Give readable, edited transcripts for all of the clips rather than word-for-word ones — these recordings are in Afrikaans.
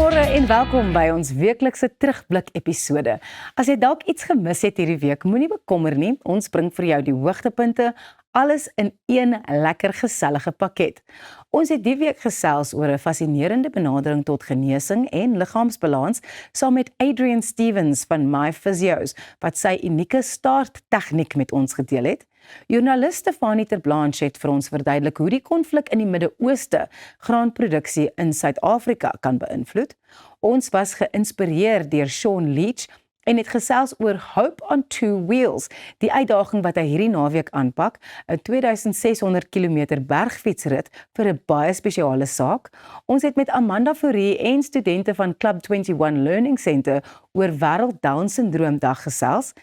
Goeiemôre en welkom by ons weeklikse terugblik episode. As jy dalk iets gemis het hierdie week, moenie bekommer nie. Ons bring vir jou die hoogtepunte, alles in een lekker gesellige pakket. Ons het die week gesels oor 'n fascinerende benadering tot genesing en liggaamsbalans saam met Adrian Stevens van My Physios, wat sy unieke staarttegniek met ons gedeel het. Joernalis Stefanie ter Blanche het vir ons verduidelik hoe die konflik in die Midde-Ooste graanproduksie in Suid-Afrika kan beïnvloed. Ons was geïnspireer deur Sean Leach en het gesels oor Hope on Two Wheels, die uitdaging wat hy hierdie naweek aanpak, 'n 2600 km bergfietsrit vir 'n baie spesiale saak. Ons het met Amanda Fourie en studente van Club 21 Learning Centre oor Wêreld Down Syndroom Dag gesels.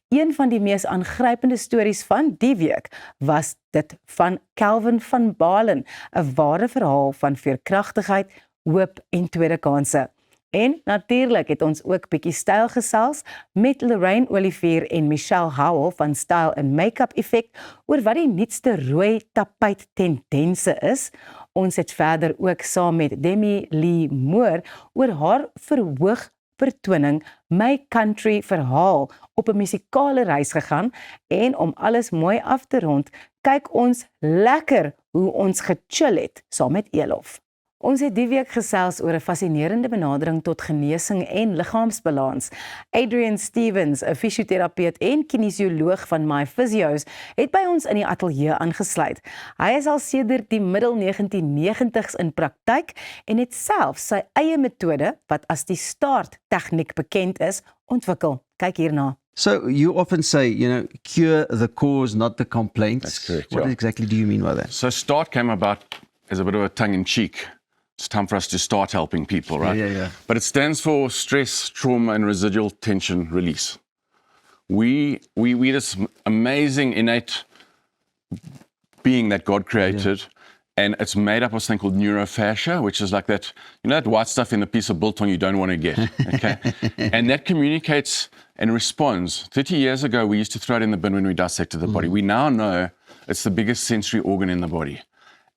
Een van die mees aangrypende stories van die week was dit van Kelvin van Balen, 'n ware verhaal van veerkragtigheid, hoop en tweede kanse. En natuurlik het ons ook bietjie styl gesels met Lorraine Olivier en Michelle Howell van Style and Makeup Effect oor wat die nuutste rooi tapijt tendense is. Ons het verder ook saam met Demi Lee Moore oor haar verhoog vertoning My Country verhaal op 'n musikale reis gegaan en om alles mooi af te rond, kyk ons lekker hoe ons gechill het saam met Elof. Ons het die week gesels oor 'n fascinerende benadering tot genesing en liggaamsbalans. Adrian Stevens, 'n fisioterapeut en kinesioloog van My Physios, het by ons in die ateljee aangesluit. Hy is al sedert die middel 1990s in praktyk en het self sy eie metode, wat as die staarttegniek bekend is, ontwikkel. Kyk hierna. So you often say, cure the cause, not the complaints. That's correct, What yeah. exactly do you mean by that? So START came about as a bit of a tongue-in-cheek. It's time for us to start helping people, right? Yeah. But it stands for stress, trauma, and residual tension release. We this amazing innate being that God created, and it's made up of something called neurofascia, which is like that, that white stuff in the piece of biltong you don't want to get, okay? And that communicates and responds. 30 years ago, we used to throw it in the bin when we dissected the body. We now know it's the biggest sensory organ in the body.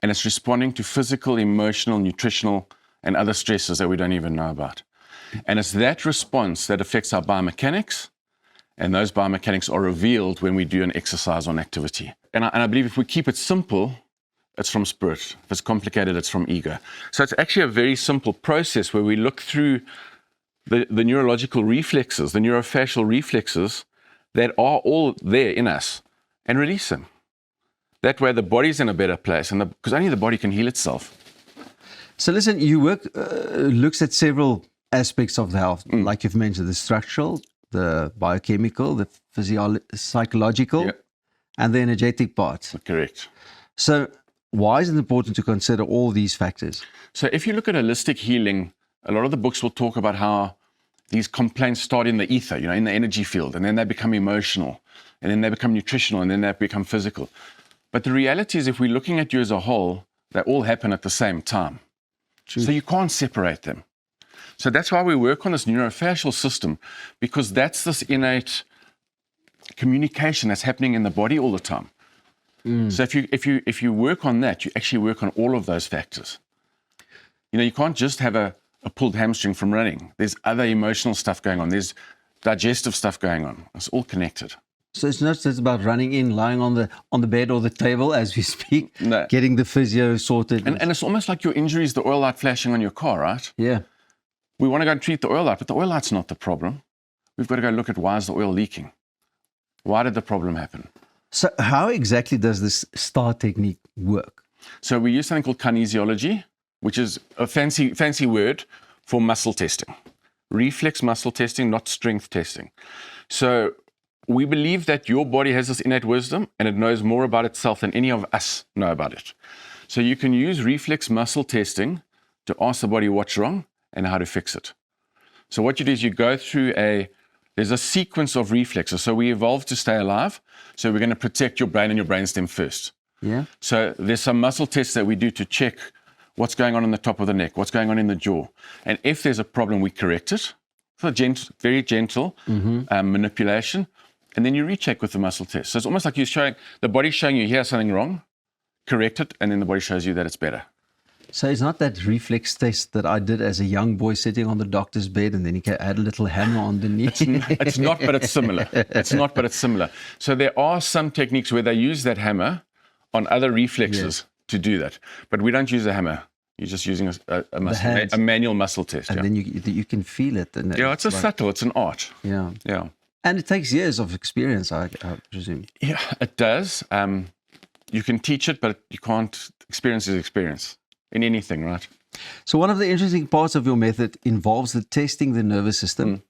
And it's responding to physical, emotional, nutritional, and other stresses that we don't even know about. And it's that response that affects our biomechanics, and those biomechanics are revealed when we do an exercise or an activity. And I believe if we keep it simple, it's from spirit. If it's complicated, it's from ego. So it's actually a very simple process where we look through the neurological reflexes, the neurofascial reflexes that are all there in us, and release them. That way the body's in a better place, and because only the body can heal itself. So listen, your work looks at several aspects of the health, like you've mentioned, the structural, the biochemical, the psychological, and the energetic parts. Correct. So why is it important to consider all these factors? So if you look at holistic healing, a lot of the books will talk about how these complaints start in the ether, in the energy field, and then they become emotional, and then they become nutritional, and then they become physical. But the reality is, if we're looking at you as a whole, they all happen at the same time. True. So you can't separate them. So that's why we work on this neurofascial system, because that's this innate communication that's happening in the body all the time. So if you work on that, you actually work on all of those factors. You can't just have a pulled hamstring from running. There's other emotional stuff going on. There's digestive stuff going on. It's all connected. So it's not just about running in, lying on the bed or the table as we speak, No. getting the physio sorted. And it's almost like your injury is the oil light flashing on your car, right? Yeah. We want to go and treat the oil light, but the oil light's not the problem. We've got to go look at why is the oil leaking? Why did the problem happen? So how exactly does this STAR technique work? So we use something called kinesiology, which is a fancy word for muscle testing. Reflex muscle testing, not strength testing. So we believe that your body has this innate wisdom and it knows more about itself than any of us know about it. So you can use reflex muscle testing to ask the body what's wrong and how to fix it. So what you do is you go through there's a sequence of reflexes. So we evolved to stay alive. So we're going to protect your brain and your brainstem first. Yeah. So there's some muscle tests that we do to check what's going on in the top of the neck, what's going on in the jaw. And if there's a problem, we correct it. So very gentle manipulation. And then you recheck with the muscle test. So it's almost like the body's showing you here's something wrong, correct it, and then the body shows you that it's better. So it's not that reflex test that I did as a young boy sitting on the doctor's bed and then he had a little hammer on the knee. It's not, but it's similar. It's not, but it's similar. So there are some techniques where they use that hammer on other reflexes to do that. But we don't use a hammer. You're just using a manual muscle test. And then you can feel it. And it's subtle. It's an art. Yeah. Yeah. And it takes years of experience, I presume. Yeah, it does. You can teach it, but you can't. Experience is experience in anything, right? So one of the interesting parts of your method involves the testing the nervous system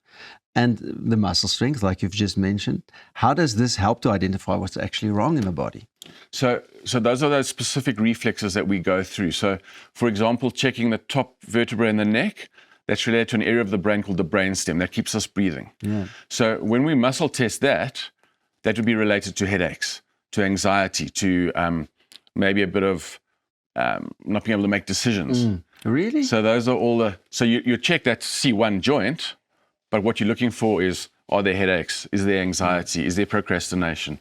and the muscle strength, like you've just mentioned. How does this help to identify what's actually wrong in the body? So those are those specific reflexes that we go through. So, for example, checking the top vertebrae in the neck, that's related to an area of the brain called the brainstem that keeps us breathing. Yeah. So when we muscle test that would be related to headaches, to anxiety, to maybe a bit of not being able to make decisions. Really? So those are all so you check that C1 joint, but what you're looking for is, are there headaches? Is there anxiety? Is there procrastination?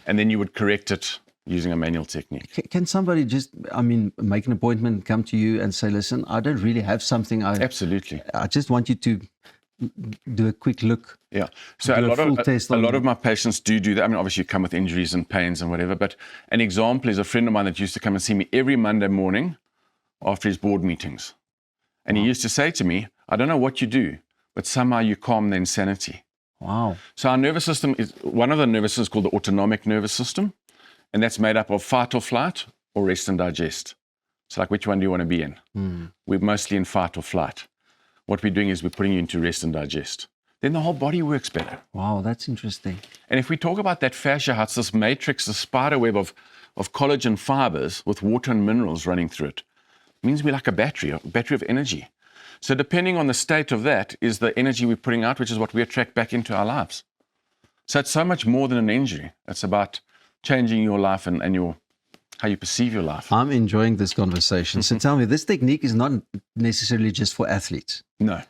And then you would correct it using a manual technique. Can somebody just, make an appointment, come to you and say, listen, I don't really have something. Absolutely. I just want you to do a quick look. Yeah. So a lot of my patients do that. I mean, obviously you come with injuries and pains and whatever, but an example is a friend of mine that used to come and see me every Monday morning after his board meetings. And he used to say to me, I don't know what you do, but somehow you calm the insanity. Wow. So our nervous system is, one of the nervous systems is called the autonomic nervous system, and that's made up of fight or flight or rest and digest. So like, which one do you want to be in? We're mostly in fight or flight. What we're doing is we're putting you into rest and digest. Then the whole body works better. Wow, that's interesting. And if we talk about that fascia, how it's this matrix, the spider web of collagen fibers with water and minerals running through it, it means we're like a battery of energy. So depending on the state of that is the energy we're putting out, which is what we attract back into our lives. So it's so much more than an injury. It's about changing your life and how you perceive your life. I'm enjoying this conversation. So tell me, this technique is not necessarily just for athletes. No.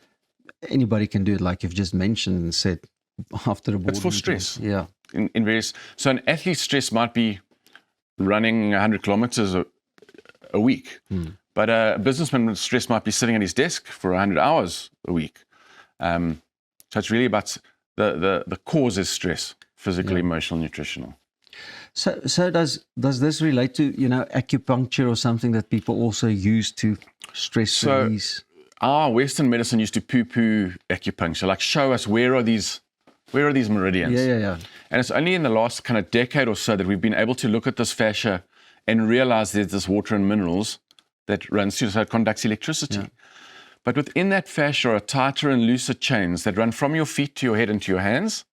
Anybody can do it, like you've just mentioned and said after a board It's for meeting. stress. Yeah. In various. So an athlete's stress might be running 100 kilometers a week. But a businessman's stress might be sitting at his desk for 100 hours a week. So it's really about the cause is stress, physical, emotional, nutritional. So does this relate to, acupuncture or something that people also use to stress release? Our Western medicine used to poo-poo acupuncture, like show us where are these meridians. Yeah. And it's only in the last kind of decade or so that we've been able to look at this fascia and realize there's this water and minerals that runs through, so it conducts electricity. Yeah. But within that fascia are tighter and looser chains that run from your feet to your head and to your hands.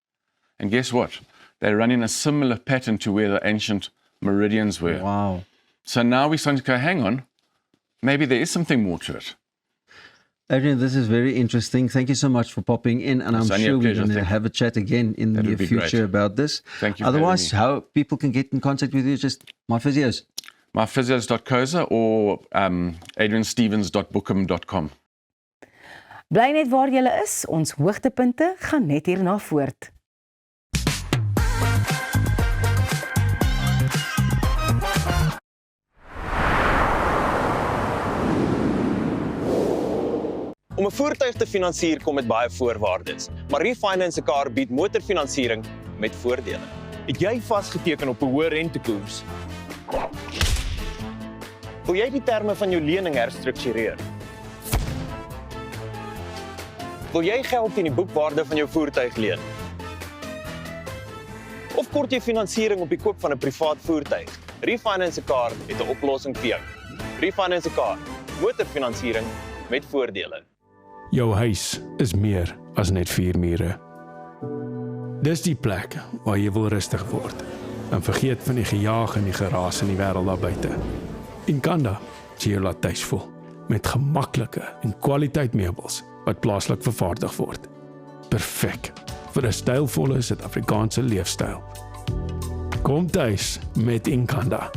And guess what? They run in a similar pattern to where the ancient meridians were. Wow. So now we're starting to go, hang on, maybe there is something more to it. Adrian, this is very interesting. Thank you so much for popping in. And I'm sure we're going to have a chat again in the near future about this. Thank you. Otherwise, how people can get in contact with you, just MyPhysios. MyPhysios.coza or adrianstevens.bookham.com. Bly net waar jy is. Ons hoogtepunte gaan net hierna voort. Om 'n voertuig te finansier kom met baie voorwaardes, maar Refinance 'n Car bied motorfinansiering met voordele. Het jy vasgeteken op 'n hoë rentekoers? Wil jy die terme van jou lening herstruktureer? Wil jy geld teen die boekwaarde van jou voertuig leen? Of kort jy finansiering op die koop van 'n privaat voertuig? Refinance 'n Car het 'n oplossing vir jou. Refinance 'n Car, motorfinansiering met voordele. Jou huis is meer as net 4 mure. Dis die plek waar jy wil rustig word en vergeet van die gejaag en die geraas in die wêreld daar buite. Inkanda sê jy laat tuis voel met gemaklike en kwaliteit meubels wat plaaslik vervaardig word. Perfek vir 'n stylvolle Suid-Afrikaanse leefstyl. Kom tuis met Inkanda.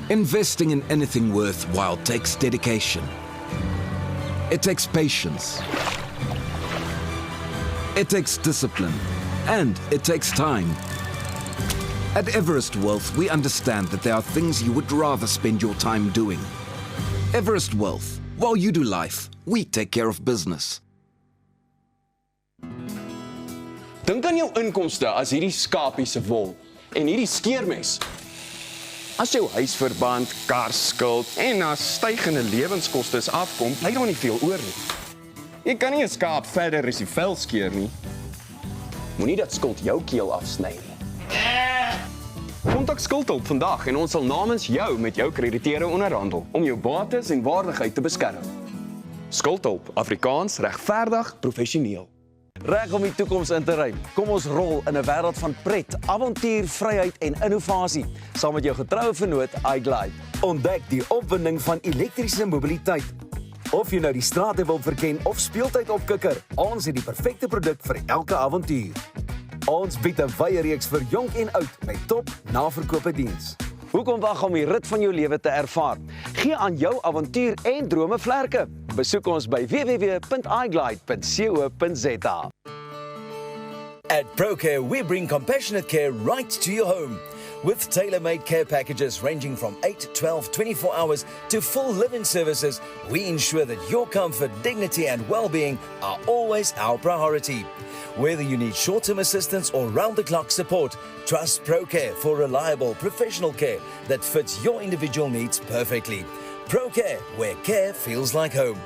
Investing in anything worthwhile takes dedication. It takes patience. It takes discipline. And it takes time. At Everest Wealth, we understand that there are things you would rather spend your time doing. Everest Wealth. While you do life, we take care of business. Dink aan jou inkomste as hierdie skapie se wol en hierdie skeermes. As jou huisverband, karskuld en na stygende lewenskoste afkom, bly daar nie veel oor nie. Jy kan nie 'n skaap verder as die vel skeer nie. Moenie dat skuld jou keel afsny nie. Kontak Skuldhulp vandag en ons sal namens jou met jou krediteure onderhandel om jou bates en waardigheid te beskerm. Skuldhulp, Afrikaans, regverdig, professioneel. Reg om die toekoms in te ruim. Kom ons rol in 'n wêreld van pret, avontuur, vryheid en innovasie, saam met jou getroue vennoot iGlide. Ontdek die opwinding van elektriese mobiliteit. Of jy nou die strate wil verken of speeltyd opkikker, ons het die perfekte produk vir elke avontuur. Ons bied 'n wye reeks vir jonk en oud met top naverkope diens. Hoekom wag om die rit van jou lewe te ervaar? Gee aan jou avontuur en drome vlerke. Besoek ons by www.iglide.co.za. At ProCare, we bring compassionate care right to your home. With tailor-made care packages ranging from 8, 12, 24 hours to full living services, we ensure that your comfort, dignity and well-being are always our priority. Whether you need short-term assistance or round-the-clock support, trust ProCare for reliable professional care that fits your individual needs perfectly. ProCare, where care feels like home.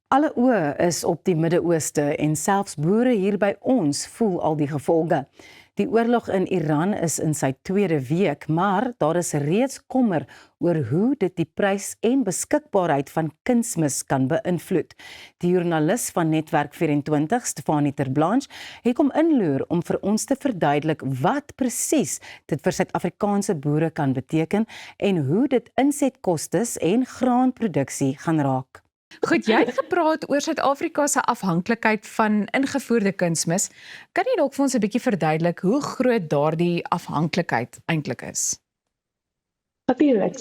Alle oë is op die Midde-Ooste en selfs boere hier by ons voel al die gevolge. Die oorlog in Iran is in sy 2de week, maar daar is reeds kommer oor hoe dit die prys en beskikbaarheid van kunsmis kan beïnvloed. Die joernalis van Netwerk 24, Stefanie Terblanche, het kom inloer om vir ons te verduidelik wat presies dit vir Suid-Afrikaanse boere kan beteken en hoe dit insetkostes en graanproduksie gaan raak. Goed, jy het gepraat oor Suid-Afrika se afhanklikheid van ingevoerde kunsmis. Kan jy dalk vir ons 'n bietjie verduidelik hoe groot daardie afhanklikheid eintlik is? Natuurlik.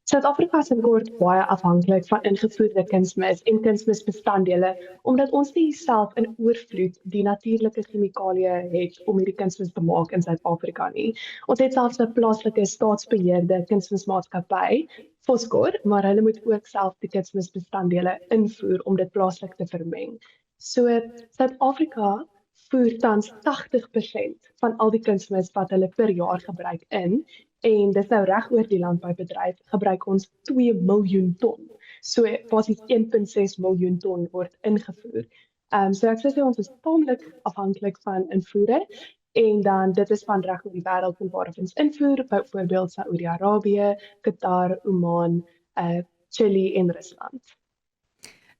Suid-Afrika is kort baie afhanklik van ingevoerde kunsmis en kunsmisbestanddele, omdat ons nie self in oorvloed die natuurlike chemikalieë het om hierdie kunsmis te maak in Suid-Afrika nie. Ons het selfs 'n plaaslike staatsbeheerde kunsmismaatskappy, Foskor, maar hulle moet ook self die kunsmisbestanddele invoer om dit plaaslik te vermeng. So Suid-Afrika voer tans 80% van al die kunsmis wat hulle per jaar gebruik in, en dis nou reg oor die landboubedryf gebruik ons 2 miljoen ton. So basies 1,6 miljoen ton word ingevoer. So ek sê ons is taamlik afhanklik van invoere, en dan dit is van reg oor die wêreld van waar ons invoer, byvoorbeeld Saudi-Arabië, Qatar, Oman, Chili en Rusland.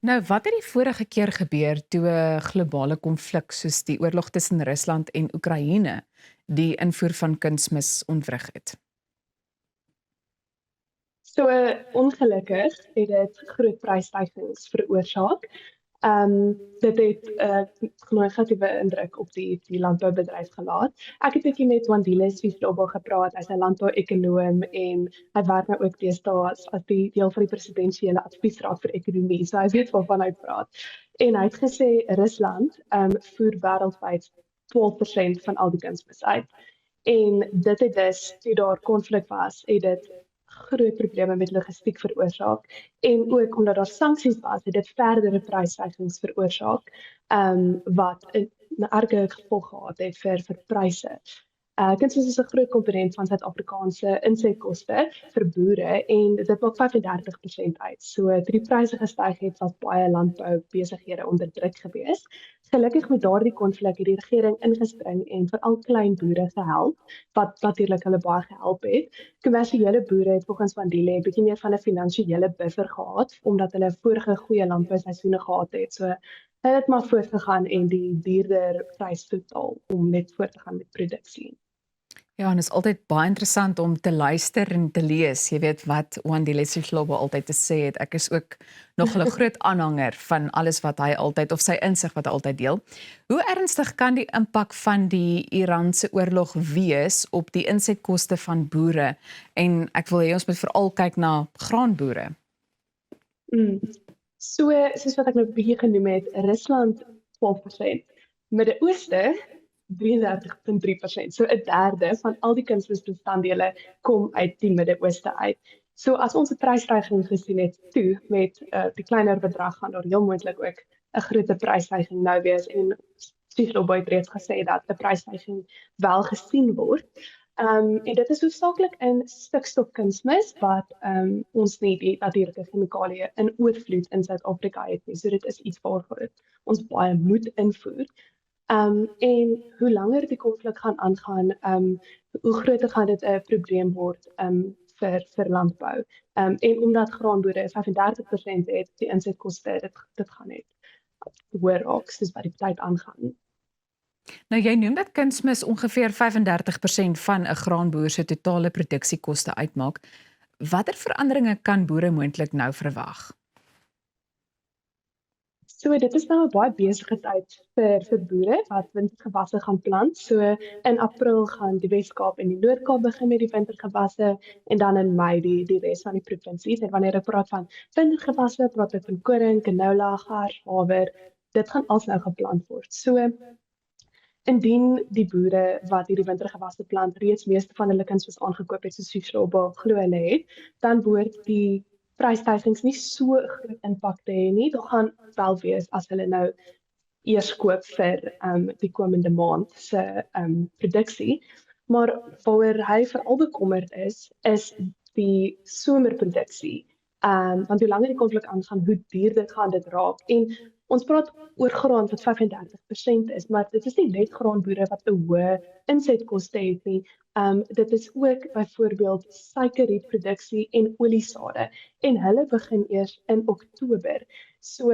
Nou, wat het die vorige keer gebeur toe 'n globale konflik soos die oorlog tussen Rusland en Oekraïne die invoer van kunsmis ontwrig het? So ongelukkig het dit groot prysstygings veroorsaak. Dit het 'n negatiewe indruk op die landboubedryf gelaat. Ek het 'n bietjie met Wandile Swieslobo gepraat, hy's 'n landbou-ekonoom en hy werk nou ook deesdae as die deel van die presidensiële adviesraad vir ekonomie, so hy weet waarvan hy praat. En hy het gesê Rusland voer wêreldwyd 12% van al die kunsmis uit. En dit het dus, toe daar konflik was, het dit groot probleme met logistiek veroorsaak, en ook omdat daar sanksies was, het dit verdere prysstygings veroorsaak, wat 'n erge gevolg gehad het vir pryse. Kunsmis is 'n groot komponent van Suid-Afrikaanse insetkoste vir boere, en dit maak 35% uit. So toe die pryse gestyg het, was baie landboubesighede onder druk gewees. Gelukkig met daardie konflik het die regering ingespring en veral klein boere gehelp, wat natuurlik hulle baie gehelp het. Kommersiële boere het volgens Wandile 'n bietjie meer van 'n finansiële buffer gehad, omdat hulle vorige goeie landbouseisoene gehad het. So hulle het maar voortgegaan en die duurder prys totaal om net voort te gaan met produksie. Ja, en dit is altyd baie interessant om te luister en te lees. Jy weet wat Wandile Sihlobo altyd te sê het. Ek is ook nog 'n groot aanhanger van alles wat hy altyd, of sy insig wat hy altyd deel. Hoe ernstig kan die impak van die Iranse oorlog wees op die insetkoste van boere? En ek wil hê ons moet veral kyk na graanboere. Soos wat ek nou 'n bietjie genoem het, Rusland 12%, Midde-Ooste 33.3%. So 1/3 van al die kunsmisbestanddele kom uit die Midde-Ooste uit. So as ons 'n prysstyging gesien het toe met die kleiner bedrag, gaan daar heel moontlik ook 'n groter prysstyging nou wees, en Sihlobo het reeds gesê dat 'n prysstyging wel gesien word. En dit is hoofsaaklik in stikstofkunsmis wat ons nie die natuurlike chemikalieë in oorvloed in Suid-Afrika het nie. So dit is iets waarvoor ons baie moet invoer. En hoe langer die konflik gaan aangaan, hoe groter gaan dit 'n probleem word vir landbou. En omdat graanboere 35% het, die insetkoste, dit gaan net hoër raak soos wat die tyd aangaan. Nou jy noem dat kunsmis ongeveer 35% van 'n graanboer se totale produksiekoste uitmaak. Watter veranderinge kan boere moontlik nou verwag? So dit is nou 'n baie besige tyd vir boere wat wintergewasse gaan plant. So in April gaan die Wes-Kaap en die Noord-Kaap begin met die wintergewasse, en dan in Mei die res van die provinsies. En wanneer ek praat van wintergewasse, praat ek van koring, canola, gars, haver. Dit gaan als nou geplant word. So indien die boere wat hierdie wintergewasse plant reeds meeste van hulle kunsmis aangekoop het, soos Sihlobo glo hulle het, dan behoort die prysstygings nie so 'n groot impak te hê nie. Dit gaan wel wees as hulle nou eers koop vir die komende maand se produksie. Maar waaroor hy veral bekommerd is die somerproduksie. Want hoe langer die konflik aangaan, hoe duurder gaan dit raak. En ons praat oor graan wat 35% is, maar dit is nie net graanboere wat 'n hoë insetkoste het nie. Dit is ook byvoorbeeld suikerrietproduksie en oliesade, en hulle begin eers in Oktober. So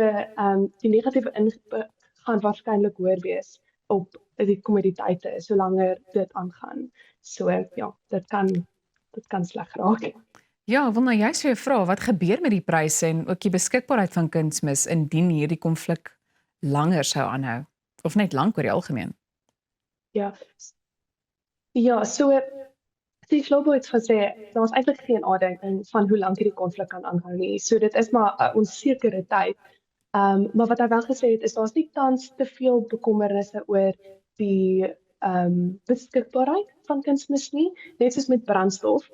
die negatiewe invloed gaan waarskynlik hoër wees op die kommoditeite solank dit aangaan. So ja, dit kan sleg raak. Ja, wil nou jy sê vra, wat gebeur met die pryse en ook die beskikbaarheid van kunsmis indien hierdie konflik langer sou aanhou, of net lank oor die algemeen? Ja, so Sihlobo het gesê, daar is eintlik geen aanduiding van hoe lank hierdie konflik kan aanhou nie. So dit is maar 'n onsekere tyd. Maar wat hy wel gesê het, is daar's nie tans te veel bekommernisse oor die beskikbaarheid van kunsmis nie, net soos met brandstof.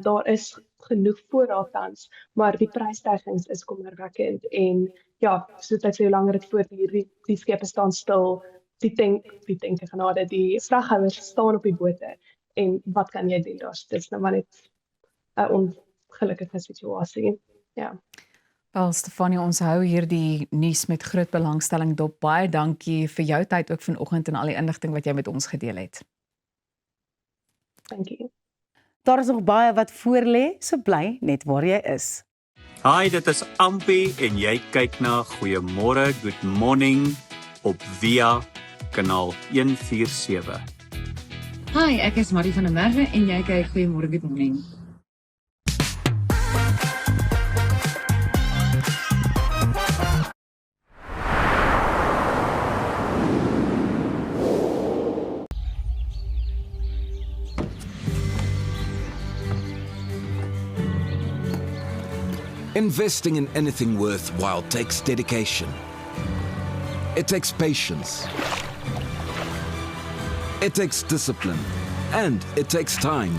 Daar is genoeg voorraad tans, maar die prysstygings is kommerwekkend, en ja, soos ek sê, hoe langer dit voortduur, die skepe staan stil, die genade, die vraghouers staan op die bote, en wat kan jy doen? Dit is nou maar net 'n ongelukkige situasie. Ja. Wel, Stefanie, ons hou hierdie nuus met groot belangstelling dop. Baie dankie vir jou tyd ook vanoggend en al die inligting wat jy met ons gedeel het. Dankie. Daar is nog baie wat voor lê, so bly net waar jy is. Hi, dit is Ampi en jy kyk na Goeiemôre, Good Morning op Via kanaal 147. Hi, ek is Marie van der Merwe en jy kyk Goeiemôre, Good Morning. Investing in anything worthwhile takes dedication. It takes patience. It takes discipline. And it takes time.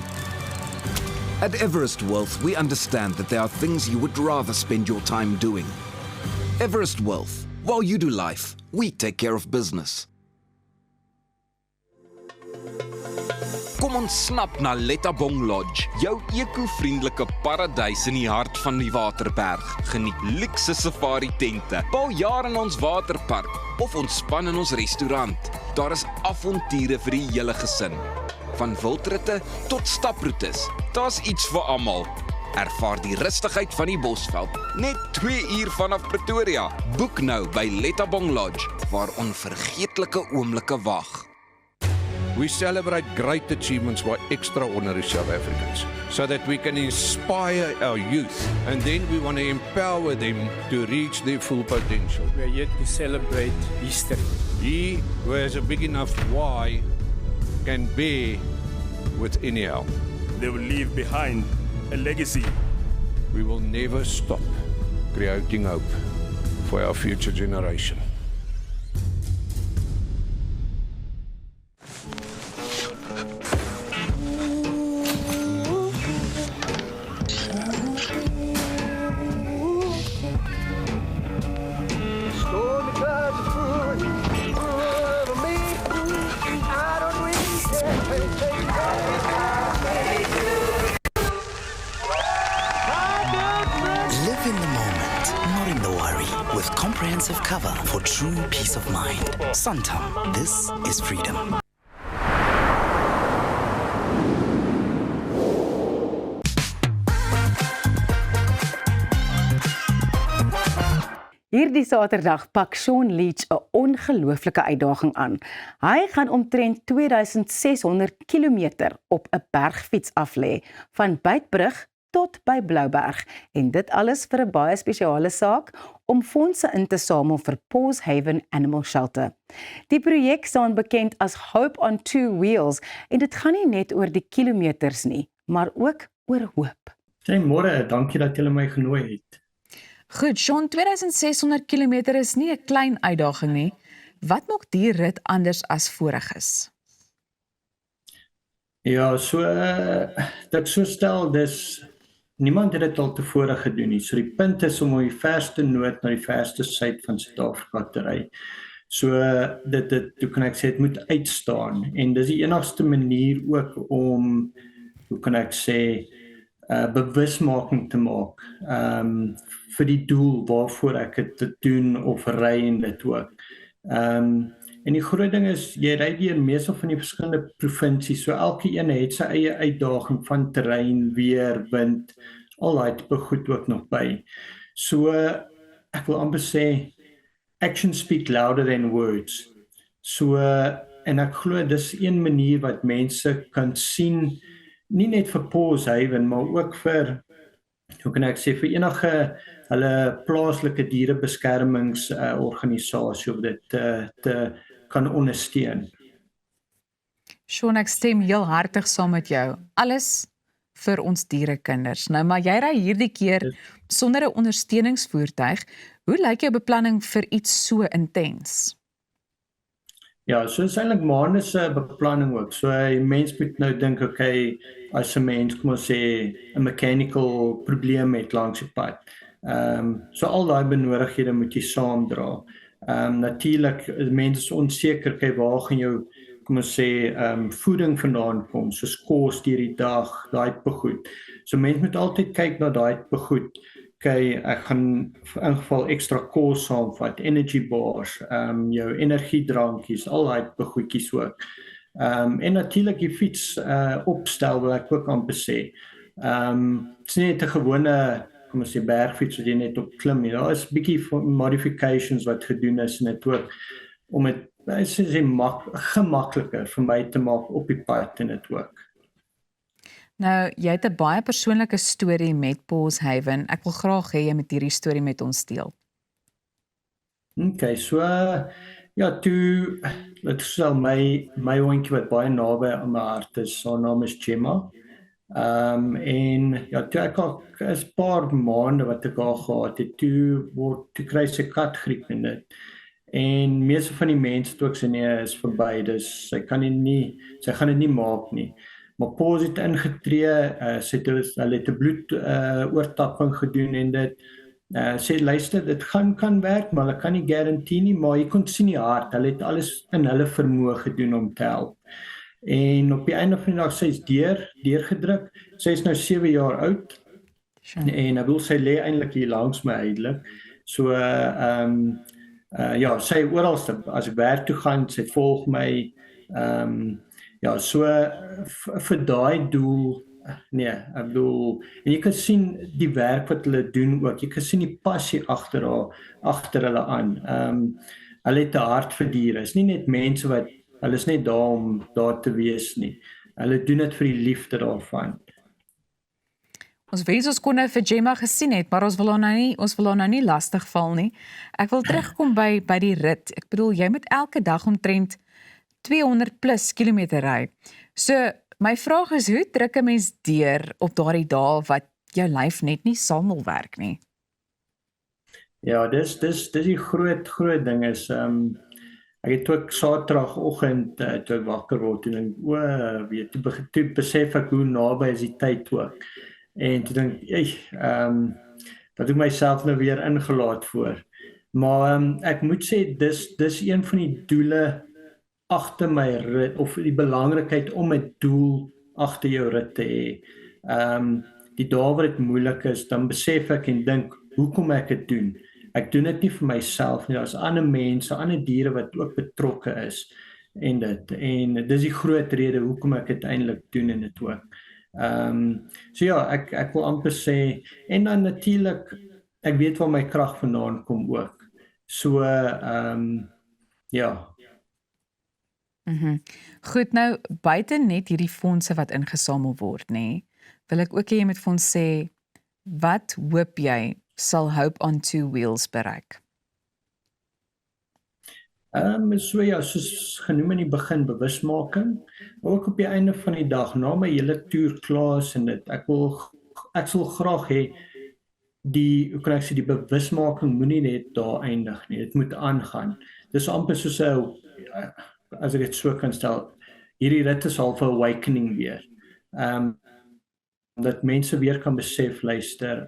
At Everest Wealth, we understand that there are things you would rather spend your time doing. Everest Wealth. While you do life, we take care of business. Kom ons snap na Lettabong Lodge, jou eco-vriendelike paradys in die hart van die Waterberg. Geniet luukse safari tente, bou jaar in ons waterpark of ontspan in ons restaurant. Daar is avonture vir die hele gesin. Van wildritte tot staproetes, daar's iets vir almal. Ervaar die rustigheid van die Bosveld, net 2 uur vanaf Pretoria. Boek nou by Lettabong Lodge, waar onvergeetlike oomblikke wag. We celebrate great achievements by extraordinary South Africans so that we can inspire our youth, and then we want to empower them to reach their full potential. We are here to celebrate history. He who has a big enough why can bear with anyhow. They will leave behind a legacy. We will never stop creating hope for our future generation. Live in the moment, not in the worry. With comprehensive cover for true peace of mind. Santam, this is freedom. Hierdie Saterdag pak Sean Leach 'n ongelooflike uitdaging aan. Hy gaan omtrent 2600 km op 'n bergfiets aflê, van Beitbrug tot by Blouberg, en dit alles vir 'n baie spesiale saak om fondse in te samel vir Paws Haven Animal Shelter. Die projek staan bekend as Hope on Two Wheels, en dit gaan nie net oor die kilometers nie, maar ook oor hoop. Goeiemôre, dankie dat julle my genooi het. Goed, Sean, 2600 km is nie 'n klein uitdaging nie. Wat maak die rit anders as voriges? Ja, dat so stel, niemand het dit al tevore gedoen nie. So die punt is om die verste noord na die verste suid van Suid-Afrika te ry. So hoe kan ek sê, dit moet uitstaan. En dis die enigste manier ook om, hoe kan ek sê, bewusmaking te maak vir die doel waarvoor ek het te doen of ry en dit ook. En die groot ding is, jy ry deur meestal van die verskillende provinsies, so elke een het sy eie uitdaging van terrein, weer, wind, al daai tipe goed ook nog by. So ek wil amper sê, actions speak louder than words. So, en ek glo dis een manier wat mense kan sien, nie net vir Paws Haven, maar ook vir, hoe kan ek sê, vir enige hulle plaaslike dierebeskermingsorganisasie of dit te kan ondersteun. Sean, ek stem heel hartig saam met jou. Alles vir ons dierekinders. Nou, maar jy ry hierdie keer sonder 'n ondersteuningsvoertuig. Hoe lyk jou beplanning vir iets so intens? Ja, so is eintlik maande se beplanning ook. So 'n mens moet nou dink, okay, as 'n mens, kom ons sê, 'n mechanical probleem het langs die pad. So al daai benodighede moet jy saamdra. Natuurlik, mense is onseker, kyk, waar gaan jou, kom ons sê, voeding vandaan kom, soos kos deur die dag, daai tipe goed. So mense moet altyd kyk na daai tipe goed. Kyk, ek gaan in geval ekstra kos saamvat, energy bars, jou energiedrankies, al daai tipe goedjies ook. En natuurlik die fiets opstel, wil ek ook amper sê. Het is nie 'n gewone, kom ons sê, bergfiets wat jy net op klim nie. Daar is 'n bietjie modifications wat gedoen is en dit ook om dit gemakliker vir my te maak op die pad en dit ook. Nou, jy het 'n baie persoonlike storie met Paws Haven. Ek wil graag hê jy moet hierdie storie met ons deel. Okay, so ja, dit sal my hondjie wat baie naby aan my hart is, haar naam is Gemma. En ja, toe ek al is 'n paar maande wat ek al gehad het, toe kry sy katgriep en dit. En meeste van die mense het ook sê nee, is verby, dus sy gaan dit nie maak nie. Maar Paws het ingetree, hulle het 'n bloedoortapping gedoen en dit sê, luister, dit kan werk, maar hulle kan nie garantie nie, maar jy kon sien die hart, hulle het alles in hulle vermoë gedoen om te help. En op die einde van die dag, sy is deurgedruk, sy is nou 7 jaar oud, en ek wil sy lê eintlik hier langs my eintlik, so ja, sy oralste, as ek werk toe gaan, sy volg my, ja, so vir daai doel, nee, ek bedoel, en jy kan sien die werk wat hulle doen ook, jy kan sien die passie agter hulle aan, hulle het 'n hart vir diere, is nie net mense wat Hulle is net daar om daar te wees nie. Hulle doen dit vir die liefde daarvan. Ons wens ons kon nou vir Gemma gesien het, maar ons wil haar nou nie lastig val nie. Ek wil terugkom by die rit. Ek bedoel, jy moet elke dag omtrent 200 plus kilometer ry. So, my vraag is, hoe druk 'n mens deur op daardie dae wat jou lyf net nie saam wil werk nie? Ja, dis die groot ding is, ek het ook Saterdagoggend toe ek wakker word en weet, toe besef ek hoe naby is die tyd ook. En toe dink dat ek myself nou weer ingelaat voor. Maar ek moet sê, dis een van die doele agter my rit, of die belangrikheid om 'n doel agter jou rit te hê. Die dae wat dit moeilik is, dan besef ek en dink, hoekom ek dit doen? Ek doen dit nie vir myself nie, daar's ander mense, ander diere wat ook betrokke is en dis die groot rede hoekom ek dit eintlik doen en dit ook. So ja, ek wil amper sê, en dan natuurlik, ek weet waar my krag vandaan kom ook. So, ja. Goed, nou, buite net hierdie fondse wat ingesamel word, nê, wil ek ook hê jy moet vir ons sê, wat hoop jy sal Hope on Two Wheels bereik? So ja, soos genoem in die begin, bewusmaking, ook op die einde van die dag, na my hele toer klaar is en dit, ek sal graag hê, die bewusmaking moenie net daar eindig nie, dit moet aangaan. Dis amper soos as ek dit so kan stel, hierdie rit is half 'n awakening weer. Dat mense weer kan besef, luister,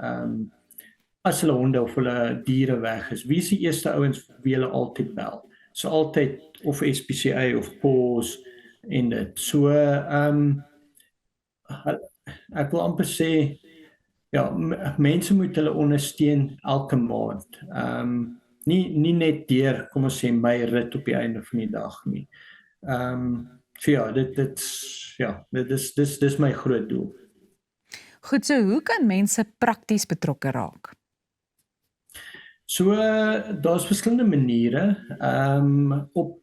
as hulle honde of hulle diere weg is, wie is die eerste ouens wie hulle altyd bel? So altyd of SPCA of PAWS en dit. So, ek wil amper sê, ja, mense moet hulle ondersteun elke maand. Nie net deur, kom ons sê, my rit op die einde van die dag nie. So ja, dit is my groot doel. Goed, so hoe kan mense prakties betrokke raak? So, daar's verskillende maniere, op,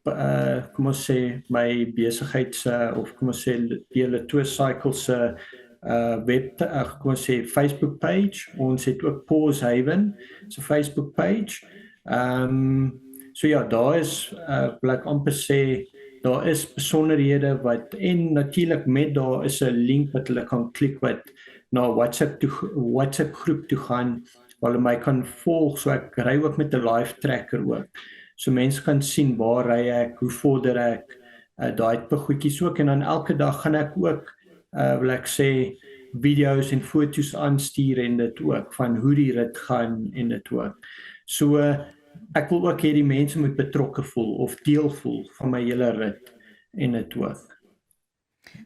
kom ons sê, my besigheids, of kom ons sê, die Latour Cycles kom ons sê, Facebook page, ons het ook Paws Haven, so Facebook page, so ja, daar is, wil ek amper sê, daar is besonderhede wat, en natuurlik met daar is 'n link wat hulle kan klik wat na WhatsApp groep toe gaan, waar hulle my kan volg, so ek ry ook met 'n live tracker ook. So mense kan sien waar ry ek, hoe vorder ek, daai tipe goedjies ook, en dan elke dag gaan ek ook, wil ek sê, video's en foto's aanstuur en dit ook, van hoe die rit gaan en dit ook. So, ek wil ook hê die mense moet betrokke voel, of deel voel van my hele rit en dit ook.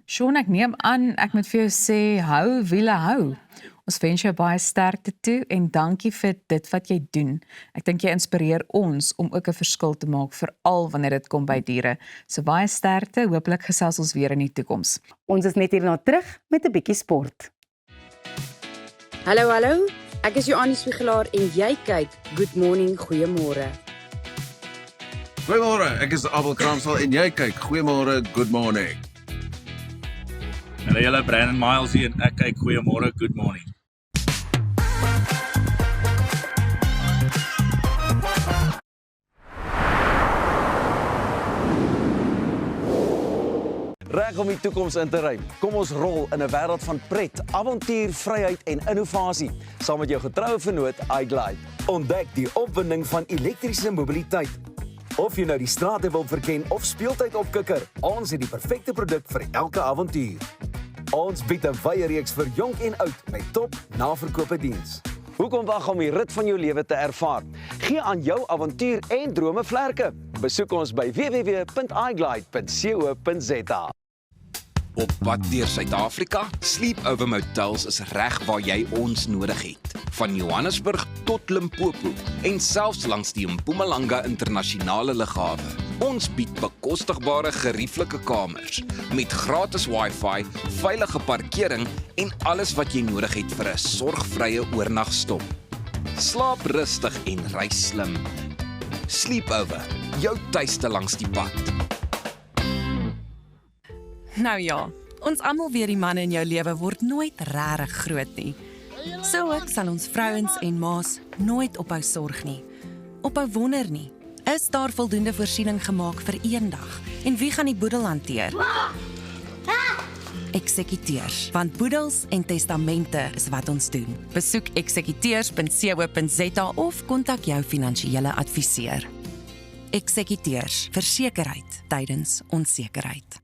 Sean, ek neem aan, ek moet vir jou sê, hou wiele hou. Ons wens jou baie sterkte toe en dankie vir dit wat jy doen. Ek dink jy inspireer ons om ook 'n verskil te maak, veral wanneer dit kom by diere. So baie sterkte, hopelik gesels ons weer in die toekoms. Ons is net hierna terug met 'n bietjie sport. Hallo, ek is Joannie Spiegelaar en jy kyk Good Morning, Goeiemôre. Goeiemôre, ek is Abel Kramsel en jy kyk Goeiemôre, Good Morning. Hallo julle, Brandon Miles hier en ek kyk Goeiemôre, Good Morning. Reg om die toekoms in te ry. Kom ons rol in 'n wêreld van pret, avontuur, vryheid en innovasie, saam met jou getroue vennoot iGlide. Ontdek die opwinding van elektriese mobiliteit. Of jy nou die strate wil verken of speeltyd opkikker, ons het die perfekte produk vir elke avontuur. Ons bied 'n wye reeks vir jonk en oud met top naverkope diens. Hoekom wag om die rit van jou lewe te ervaar? Gee aan jou avontuur en drome vlerke. Besoek ons by www.iglide.co.za. Op pad deur Suid-Afrika, Sleepover Motels is reg waar jy ons nodig het. Van Johannesburg tot Limpopo en selfs langs die Mpumalanga internasionale lughawe. Ons bied bekostigbare gerieflike kamers met gratis Wi-Fi, veilige parkering en alles wat jy nodig het vir 'n sorgvrye oornagstop. Slaap rustig en reis slim. Sleepover, jou tuiste langs die pad. Nou ja, ons almal weet die manne in jou lewe word nooit regtig groot nie. So ook sal ons vrouens en ma's nooit ophou sorg nie. Ophou wonder nie. Is daar voldoende voorsiening gemaak vir een dag? En wie gaan die boedel hanteer? Eksekuteurs, want boedels en testamente is wat ons doen. Besoek eksekuteurs.co.za of kontak jou finansiële adviseur. Eksekuteurs, versekerheid tydens onsekerheid.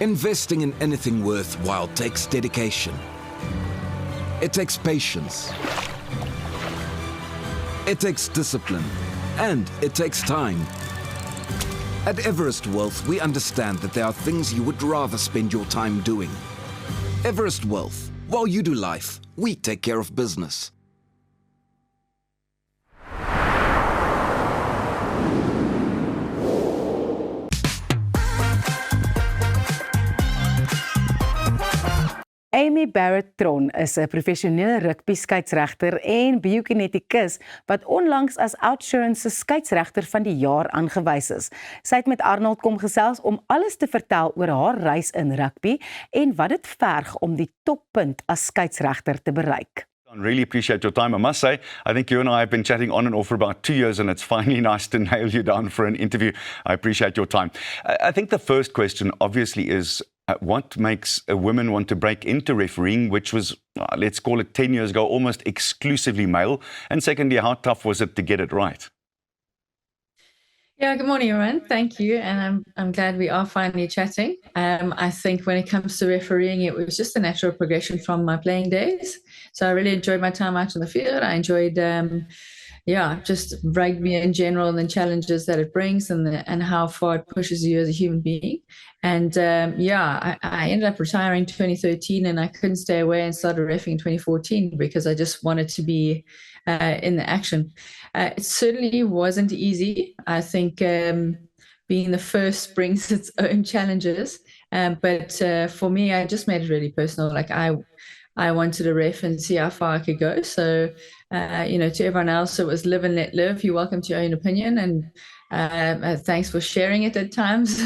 Investing in anything worthwhile takes dedication. It takes patience. It takes discipline. And it takes time. At Everest Wealth, we understand that there are things you would rather spend your time doing. Everest Wealth. While you do life, we take care of business. Amy Barrett-Tron is 'n professionele rugby-skeieregter en biokinetikus wat onlangs as Outsurance se skeieregter van die jaar aangewys is. Sy het met Arnold kom gesels om alles te vertel oor haar reis in rugby en wat dit verg om die toppunt as skeieregter te bereik. I really appreciate your time. I must say, I think you and I have been chatting on and off for about 2 years, and it's finally nice to nail you down for an interview. I appreciate your time. I think the first question obviously is, what makes a woman want to break into refereeing, which was, let's call it 10 years ago, almost exclusively male? And secondly, how tough was it to get it right? Yeah, good morning, everyone. Thank you, and I'm glad we are finally chatting. I think when it comes to refereeing, it was just a natural progression from my playing days. So I really enjoyed my time out on the field. I enjoyed, just rugby in general and the challenges that it brings and how far it pushes you as a human being. And I ended up retiring in 2013, and I couldn't stay away and started reffing in 2014 because I just wanted to be in the action. It certainly wasn't easy. I think being the first brings its own challenges. But for me, I just made it really personal. Like I wanted to ref and see how far I could go. So, to everyone else, it was live and let live. You're welcome to your own opinion, and thanks for sharing it at times.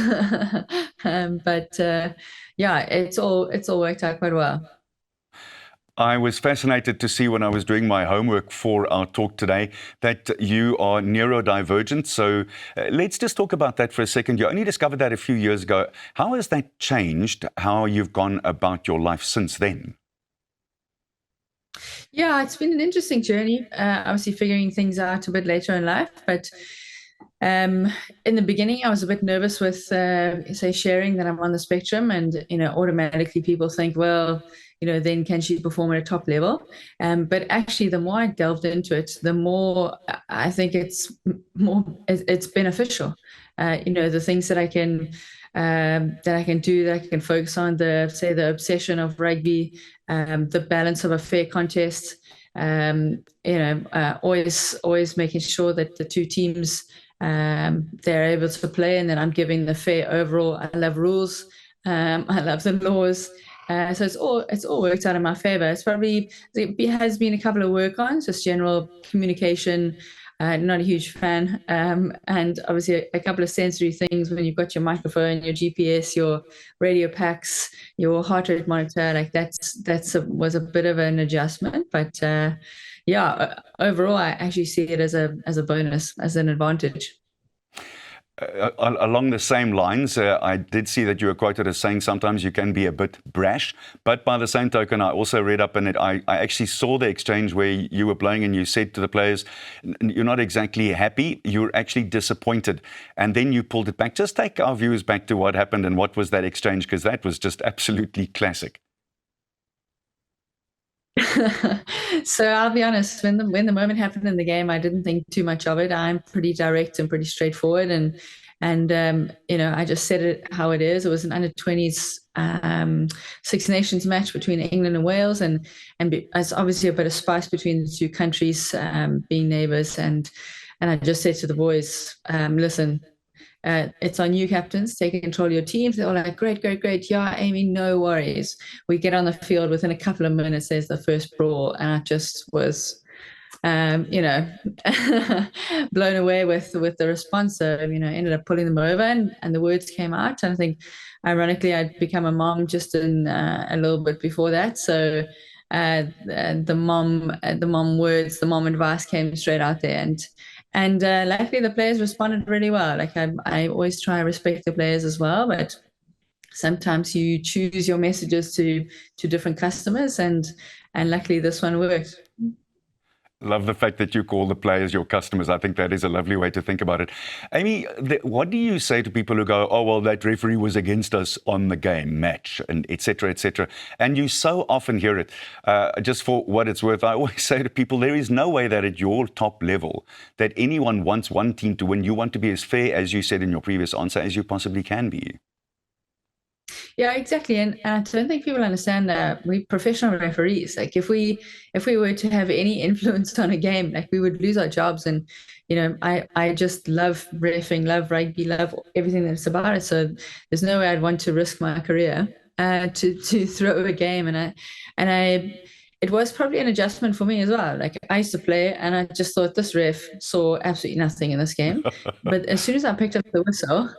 It's all worked out quite well. I was fascinated to see when I was doing my homework for our talk today that you are neurodivergent. So let's just talk about that for a second. You only discovered that a few years ago. How has that changed how you've gone about your life since then? Yeah, it's been an interesting journey, obviously figuring things out a bit later in life. But in the beginning, I was a bit nervous with, say, sharing that I'm on the spectrum. And, automatically people think, well, then can she perform at a top level? But actually, the more I delved into it, the more I think it's beneficial. The things that I can do, that I can focus on, the obsession of rugby, the balance of a fair contest, always making sure that the two teams, they're able to play, and that I'm giving the fair overall. I love rules. I love the laws. So it's all worked out in my favor. It has been a couple of work-ons, just general communication. Not a huge fan, and obviously a couple of sensory things when you've got your microphone, your GPS, your radio packs, your heart rate monitor. Like was a bit of an adjustment, but overall I actually see it as a bonus, as an advantage. Along the same lines, I did see that you were quoted as saying sometimes you can be a bit brash, but by the same token, I also read up in it, I actually saw the exchange where you were playing and you said to the players, you're not exactly happy, you're actually disappointed. And then you pulled it back. Just take our viewers back to what happened and what was that exchange, because that was just absolutely classic. So I'll be honest, when the moment happened in the game, I didn't think too much of it. I'm pretty direct and pretty straightforward, and I just said it how it is. It was an under-20s Six Nations match between England and Wales, and it's obviously a bit of spice between the two countries, being neighbours, and I just said to the boys, listen, it's on you, captains, taking control of your teams. They were like, great. Yeah, Amy, no worries. We get on the field within a couple of minutes, there's the first brawl, and I just was you know, blown away with the response. So, you know, ended up pulling them over and the words came out. And I think, ironically, I'd become a mom just in a little bit before that. So the mom words, the mom advice came straight out there. And luckily the players responded really well. Like I always try to respect the players as well, but sometimes you choose your messages to different customers, and luckily this one worked. Love the fact that you call the players your customers. I think that is a lovely way to think about it. Amy, what do you say to people who go, oh, well, that referee was against us on the game, match, and et cetera, and you so often hear it. Just for what it's worth, I always say to people, there is no way that at your top level that anyone wants one team to win. You want to be as fair, as you said in your previous answer, as you possibly can be. Yeah, exactly. And I don't think people understand that we're professional referees. Like if we were to have any influence on a game, like we would lose our jobs. And, you know, I just love reffing, love rugby, love everything that's about it. So there's no way I'd want to risk my career to throw a game. And it was probably an adjustment for me as well. Like I used to play and I just thought this ref saw absolutely nothing in this game. But as soon as I picked up the whistle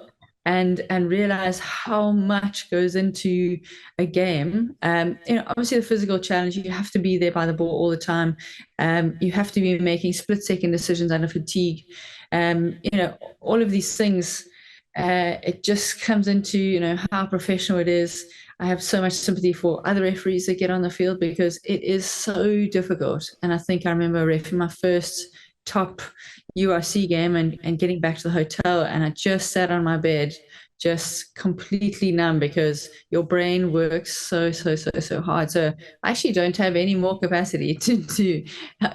and realize how much goes into a game. You know, obviously the physical challenge, you have to be there by the ball all the time. You have to be making split-second decisions under fatigue. You know, all of these things, it just comes into, you know, how professional it is. I have so much sympathy for other referees that get on the field because it is so difficult. And I think I remember reffing my first top URC game and getting back to the hotel, and I just sat on my bed just completely numb because your brain works so hard. So I actually don't have any more capacity to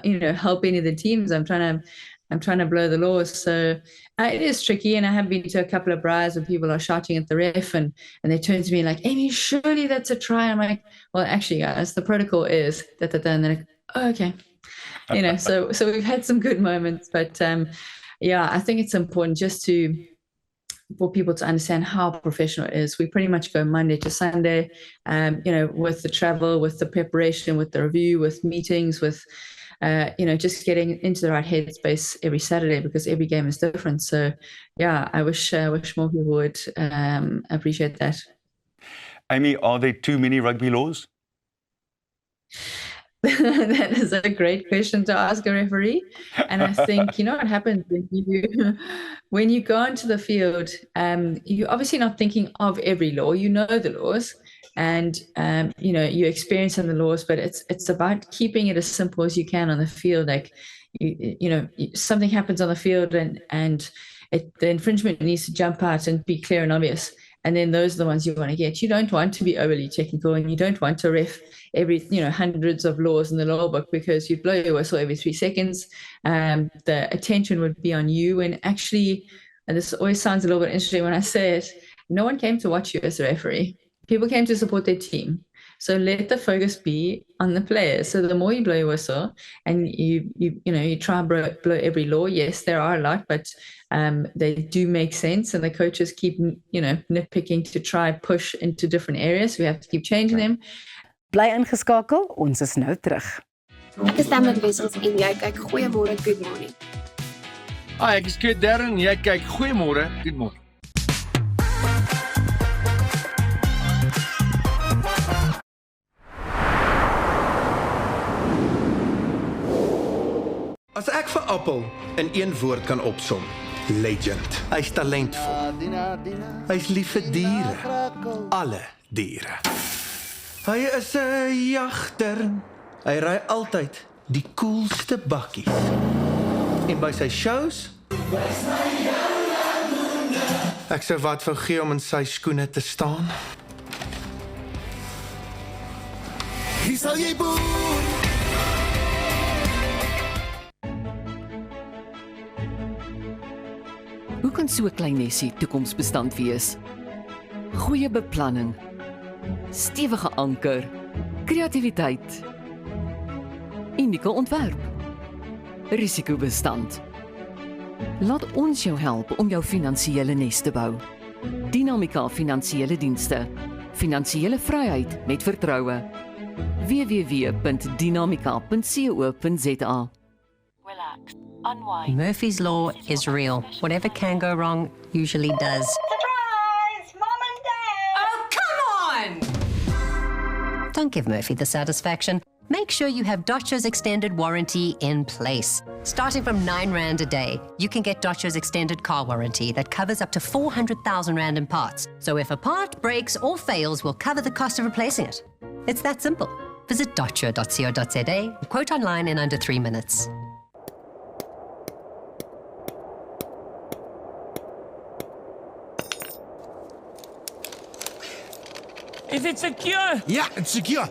you know, help any of the teams. I'm trying to blow the laws. So it is tricky, and I have been to a couple of braais when people are shouting at the ref and they turn to me like, Amy, surely that's a try. I'm like, well, actually guys, the protocol is and they're like, oh, okay. You know, so we've had some good moments, but yeah, I think it's important just for people to understand how professional it is. We pretty much go Monday to Sunday, you know, with the travel, with the preparation, with the review, with meetings, with you know, just getting into the right headspace every Saturday because every game is different. So yeah, I wish more people would appreciate that. Amy, are there too many rugby laws? That is a great question to ask a referee. And I think, you know, what happens when you go onto the field, you're obviously not thinking of every law. You know the laws and, you know, you experience the laws, but it's about keeping it as simple as you can on the field. Like, you know, something happens on the field and the infringement needs to jump out and be clear and obvious. And then those are the ones you want to get. You don't want to be overly technical, and you don't want to ref every, you know, hundreds of laws in the law book because you'd blow your whistle every 3 seconds. The attention would be on you. And actually, and this always sounds a little bit interesting when I say it, no one came to watch you as a referee. People came to support their team. So let the focus be on the players. So the more you blow your whistle and you try and blow every law, yes, there are a lot, but they do make sense. And the coaches keep, you know, nitpicking to try push into different areas. We have to keep changing them. Bly ingeskakel, ons is nou terug. Ek is Tamara Wessels en jy kyk Goeiemôre Good Morning. Hi, ek is Kurt Darren en jy kyk Goeiemôre Good Morning. As ek vir Appel in een woord kan opsom, legend. Hy's talentvol. Hy's lief vir diere. Alle diere. Hy is 'n jagter. Hy ry altyd die coolste bakkies. En by sy shows ek sou wat vir gee om in sy skoene te staan. Hier sal jy boer. Hoe kan so 'n klein nesie toekomsbestand wees? Goeie beplanning, stewige anker, kreatiwiteit, unieke ontwerp, risikobestand. Laat ons jou help om jou finansiële nes te bou. Dinamika Finansiële Dienste. Finansiële vryheid met vertroue. www.dinamika.co.za relax, unwind. Murphy's Law is real. Whatever can go wrong usually does. Surprise! Mom and Dad! Oh, come on! Don't give Murphy the satisfaction. Make sure you have Dodge's extended warranty in place. Starting from R9 a day, you can get Dodge's extended car warranty that covers up to 400,000 Rand in parts. So if a part breaks or fails, we'll cover the cost of replacing it. It's that simple. Visit dodge.co.za, quote online in under 3 minutes. Is it secure? Yeah, it's secure.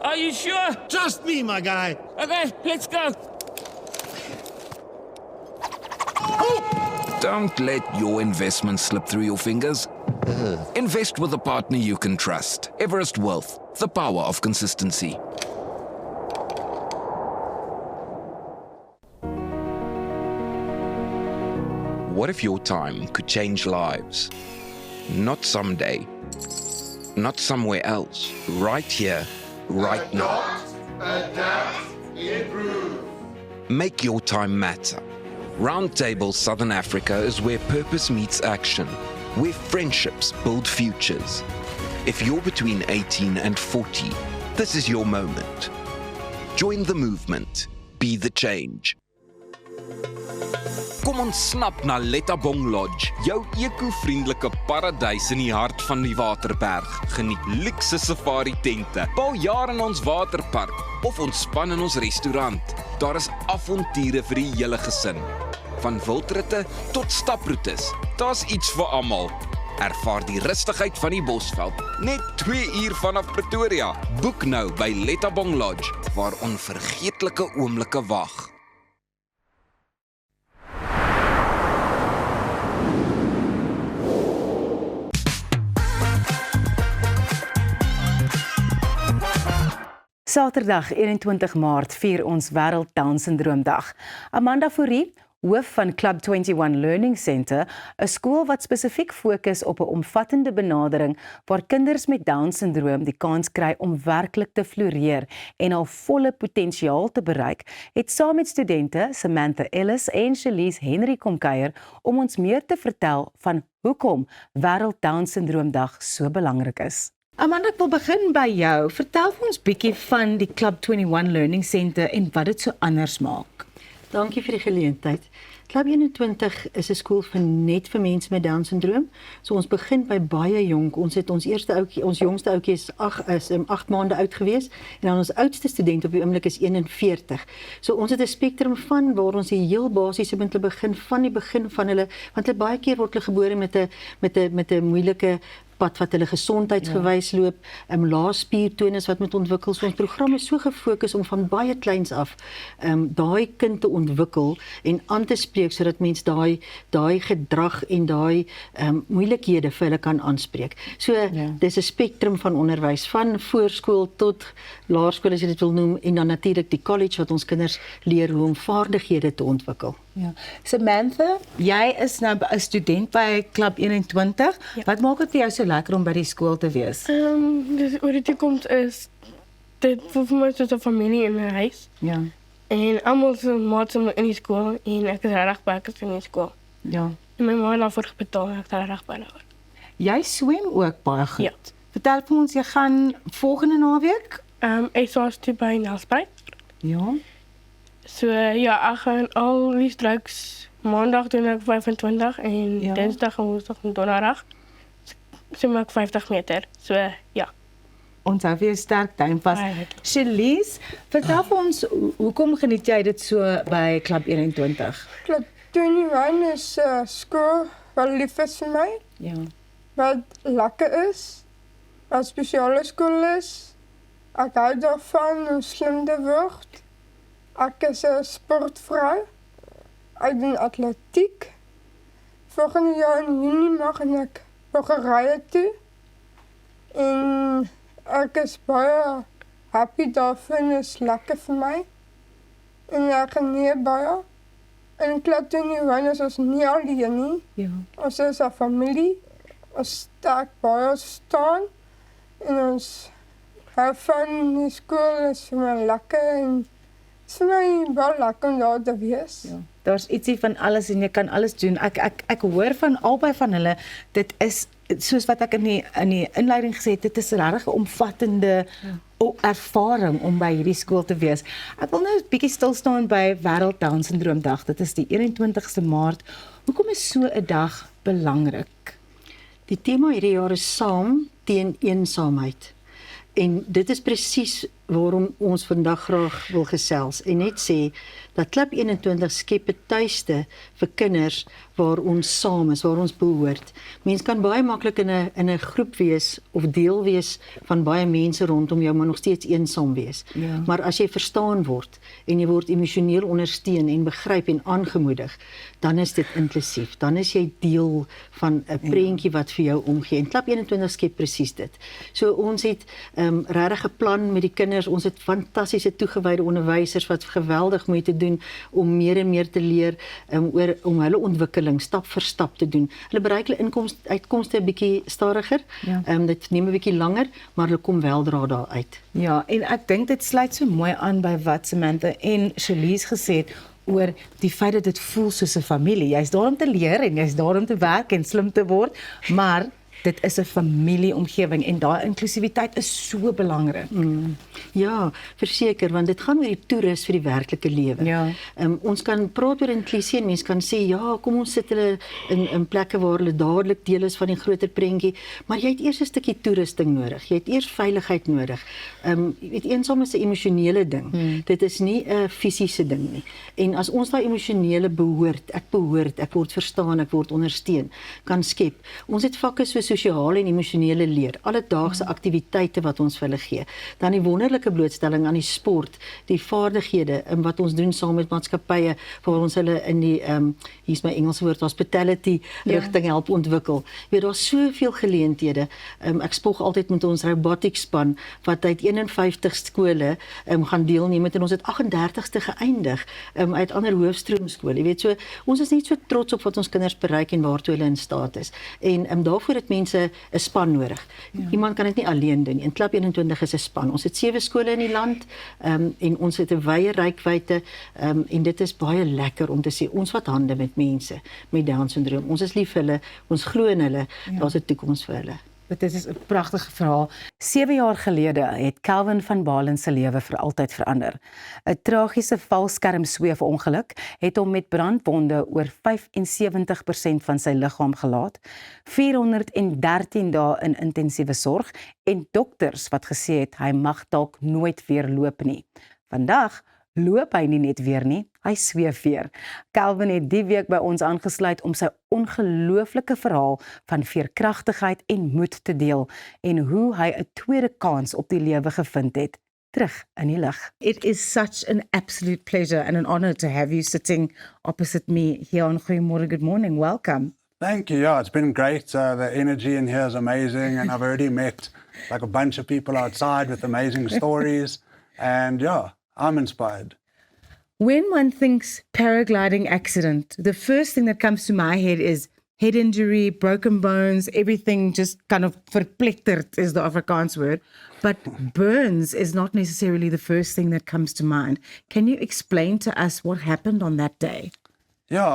Are you sure? Trust me, my guy. Okay, let's go. Don't let your investment slip through your fingers. Invest with a partner you can trust. Everest Wealth, the power of consistency. What if your time could change lives? Not someday, not somewhere else, right here, right now. Adapt, improve. Make your time matter. Roundtable Southern Africa is where purpose meets action, where friendships build futures. If you're between 18 and 40, this is your moment. Join the movement. Be the change. Kom ontsnap na Lettabong Lodge, jou eco-vriendelike paradys in die hart van die Waterberg. Geniet luxe safari tente, bou jaar in ons waterpark of ontspan in ons restaurant. Daar is avonture vir die hele gesin. Van wildritte tot staproetes, daar's iets vir almal. Ervaar die rustigheid van die Bosveld, net 2 uur vanaf Pretoria. Boek nou by Lettabong Lodge, waar onvergeetlike oomblikke wag. Saterdag 21 Maart vier ons Wêreld Down-sindroomdag. Amanda Fourie, hoof van Club 21 Learning Centre, 'n skool wat spesifiek fokus op 'n omvattende benadering waar kinders met Down-sindroom die kans kry om werklik te floreer en hul volle potensiaal te bereik, het saam met studente Samantha Ellis en Shelise Henry kom kuier om ons meer te vertel van hoekom Wêreld Down-sindroomdag so belangrik is. Amanda, ek wil begin by jou. Vertel vir ons bietjie van die Club 21 Learning Centre en wat dit so anders maak. Dankie vir die geleentheid. Club 21 is 'n skool net vir mense met Down-sindroom. So ons begin by baie jonk. Ons het ons jongste ouetjie is 8 maande oud gewees en dan ons oudste student op die oomblik is 41. So ons het 'n spektrum van waar ons die heel basiese met hulle begin van die begin van hulle, want hulle baie keer word hulle gebore met 'n moeilike pad wat hulle gesondheidsgewys loop, lae spiertonus wat moet ontwikkel. So ons program is so gefokus om van baie kleins af daai kind te ontwikkel en aan te spreek sodat mens daai gedrag en daai moeilikhede vir hulle kan aanspreek. So dis 'n spektrum van onderwys van voorskool tot laerskool as jy dit wil noem en dan natuurlik die college wat ons kinders leer hoe om vaardighede te ontwikkel. Ja. Samantha, jy is nou 'n student by Club 21. Ja. Wat maak dit vir jou so lekker om by die skool te wees? Dus oor die toekoms is dit vir my soos 'n familie in my huis. Ja. En almal se maats in die skool en ek is reg baie in die skool. Ja. En my ma het daarvoor betaal, ek is reg baie daarvoor. Jy swem ook baie goed. Ja. Vertel vir ons, jy gaan volgende naweek? Ek was toe by Nelspruit. Ja. So ja, ek gaan al die straks maandag doen ek 25 en dinsdag en woensdag en donderdag swem ek 50 meter. So ja. Ons hou vir jou sterk duim vas. Shelise, vertel vir ons, hoekom geniet jy dit so by Club 21? Club 21 is 'n skool wat lief is vir my. Ja. Wat lekker is. Wat spesiale skool is. Ek hou daarvan om slim te word. Ek is 'n sportvrou. Ek doen atletiek. Volgende jaar in Junie mag ek Bulgarië toe. En ek is baie happy daarvan, is lekker vir my. En ek geniet baie. En Club 21 is ons nie alleen nie. Ja. Ons is 'n familie. Ons sterk baie staan. En ons hou van die skool, is vir my lekker en Dis vir my wel lekker om daar te wees. Ja. Daar's ietsie van alles en jy kan alles doen. Ek hoor van albei van hulle, dit is soos wat ek in die inleiding gesê het, dit is regtig 'n omvattende ervaring om by hierdie skool te wees. Ek wil nou 'n bietjie stil staan by Wêreld Down Syndroom Dag. Dit is die 21ste Maart. Hoekom is so 'n dag belangrik? Die tema hierdie jaar is saam teen eensaamheid. En dit is presies waarom ons vandag graag wil gesels en net sê dat Klub 21 skep 'n tuiste vir kinders waar ons saam is, waar ons behoort. Mens kan baie maklik in 'n groep wees of deel wees van baie mense rondom jou, maar nog steeds eensaam wees. Ja. Maar as jy verstaan word en jy word emosioneel ondersteun en begryp en aangemoedig, dan is dit inklusief. Dan is jy deel van 'n prentjie wat vir jou omgee. En Klub 21 skep presies dit. So ons het regtig 'n plan met die kinders. Ons het fantastiese toegewyde onderwysers wat geweldig moeite doen om meer en meer te leer om hulle ontwikkeling stap vir stap te doen. Hulle bereik hulle uitkomste 'n bietjie stadiger. Ja. Dit neem 'n bietjie langer, maar hulle kom weldra daar uit. Ja, en ek dink dit sluit so mooi aan by wat Samantha en Shalise gesê het oor die feit dat dit voel soos 'n familie. Jy's daar om te leer en jy's daar om te werk en slim te word, maar dit is 'n familieomgewing en daai inklusiwiteit is so belangrik. Ja, verseker, want dit gaan oor die toerus vir die werklike lewe. Ja. Ons kan praat oor inklusie en mense kan sê, ja, kom ons sit hulle in plekke waar hulle dadelik deel is van die groter prentjie, maar jy het eers 'n stukkie toerusting nodig. Jy het eers veiligheid nodig. Jy weet, eensaam is 'n emosionele ding. Dit is nie 'n fisiese ding nie. En as ons daai emosionele behoort, ek word verstaan, ek word ondersteun, kan skep. Ons het vakke so sosiale en emosionele leer, alledaagse aktiwiteite wat ons vir hulle gee. Dan die wonderlike blootstelling aan die sport, die vaardighede wat ons doen saam met maatskappye waar ons hulle in die hier's my Engelse woord, hospitality rigting help ontwikkel. Jy weet, daar's soveel geleenthede. Ek spog altyd met ons robotics span wat uit 51 skole gaan deelneem het en ons het 38ste geëindig uit ander hoofstroomskole. Jy weet, so ons is net so trots op wat ons kinders bereik en waartoe hulle in staat is. En daarvoor het mense 'n span nodig. Iemand kan dit nie alleen doen nie. In Klub 21 is 'n span. Ons het 7 skole in die land en ons het 'n wye reikwyte en dit is baie lekker om te sê ons vat hande met mense met Down syndroom. Ons is lief vir hulle, ons glo in hulle. Daar's 'n toekoms vir hulle. Dit is 'n pragtige verhaal. 7 jaar gelede het Calvin van Balen se lewe vir altyd verander. 'n Tragiese valskermsweef-ongeluk het hom met brandwonde oor 75% van sy liggaam gelaat, 413 dae in intensiewe sorg en dokters wat gesê het hy mag dalk nooit weer loop nie. Vandag loop hy nie net weer nie, hy sweef weer. Calvin het die week by ons aangesluit om sy ongelooflike verhaal van veerkragtigheid en moed te deel en hoe hy 'n tweede kans op die lewe gevind het, terug in die lig. It is such an absolute pleasure and an honor to have you sitting opposite me here on Goeiemorgen, good morning, welcome. Thank you. Yeah, it's been great. The energy in here is amazing and I've already met like a bunch of people outside with amazing stories and yeah, I'm inspired. When one thinks paragliding accident, the first thing that comes to my head is head injury, broken bones, everything just kind of verpletterd is the Afrikaans word. But burns is not necessarily the first thing that comes to mind. Can you explain to us what happened on that day? Yeah,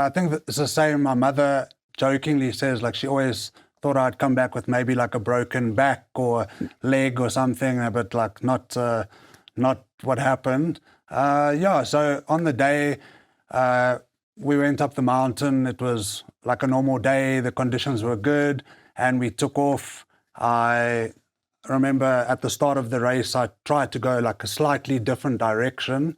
I think it's the same. My mother jokingly says like she always thought I'd come back with maybe like a broken back or leg or something, but like not what happened. Yeah, so on the day, we went up the mountain. It was like a normal day. The conditions were good and we took off. I remember at the start of the race, I tried to go like a slightly different direction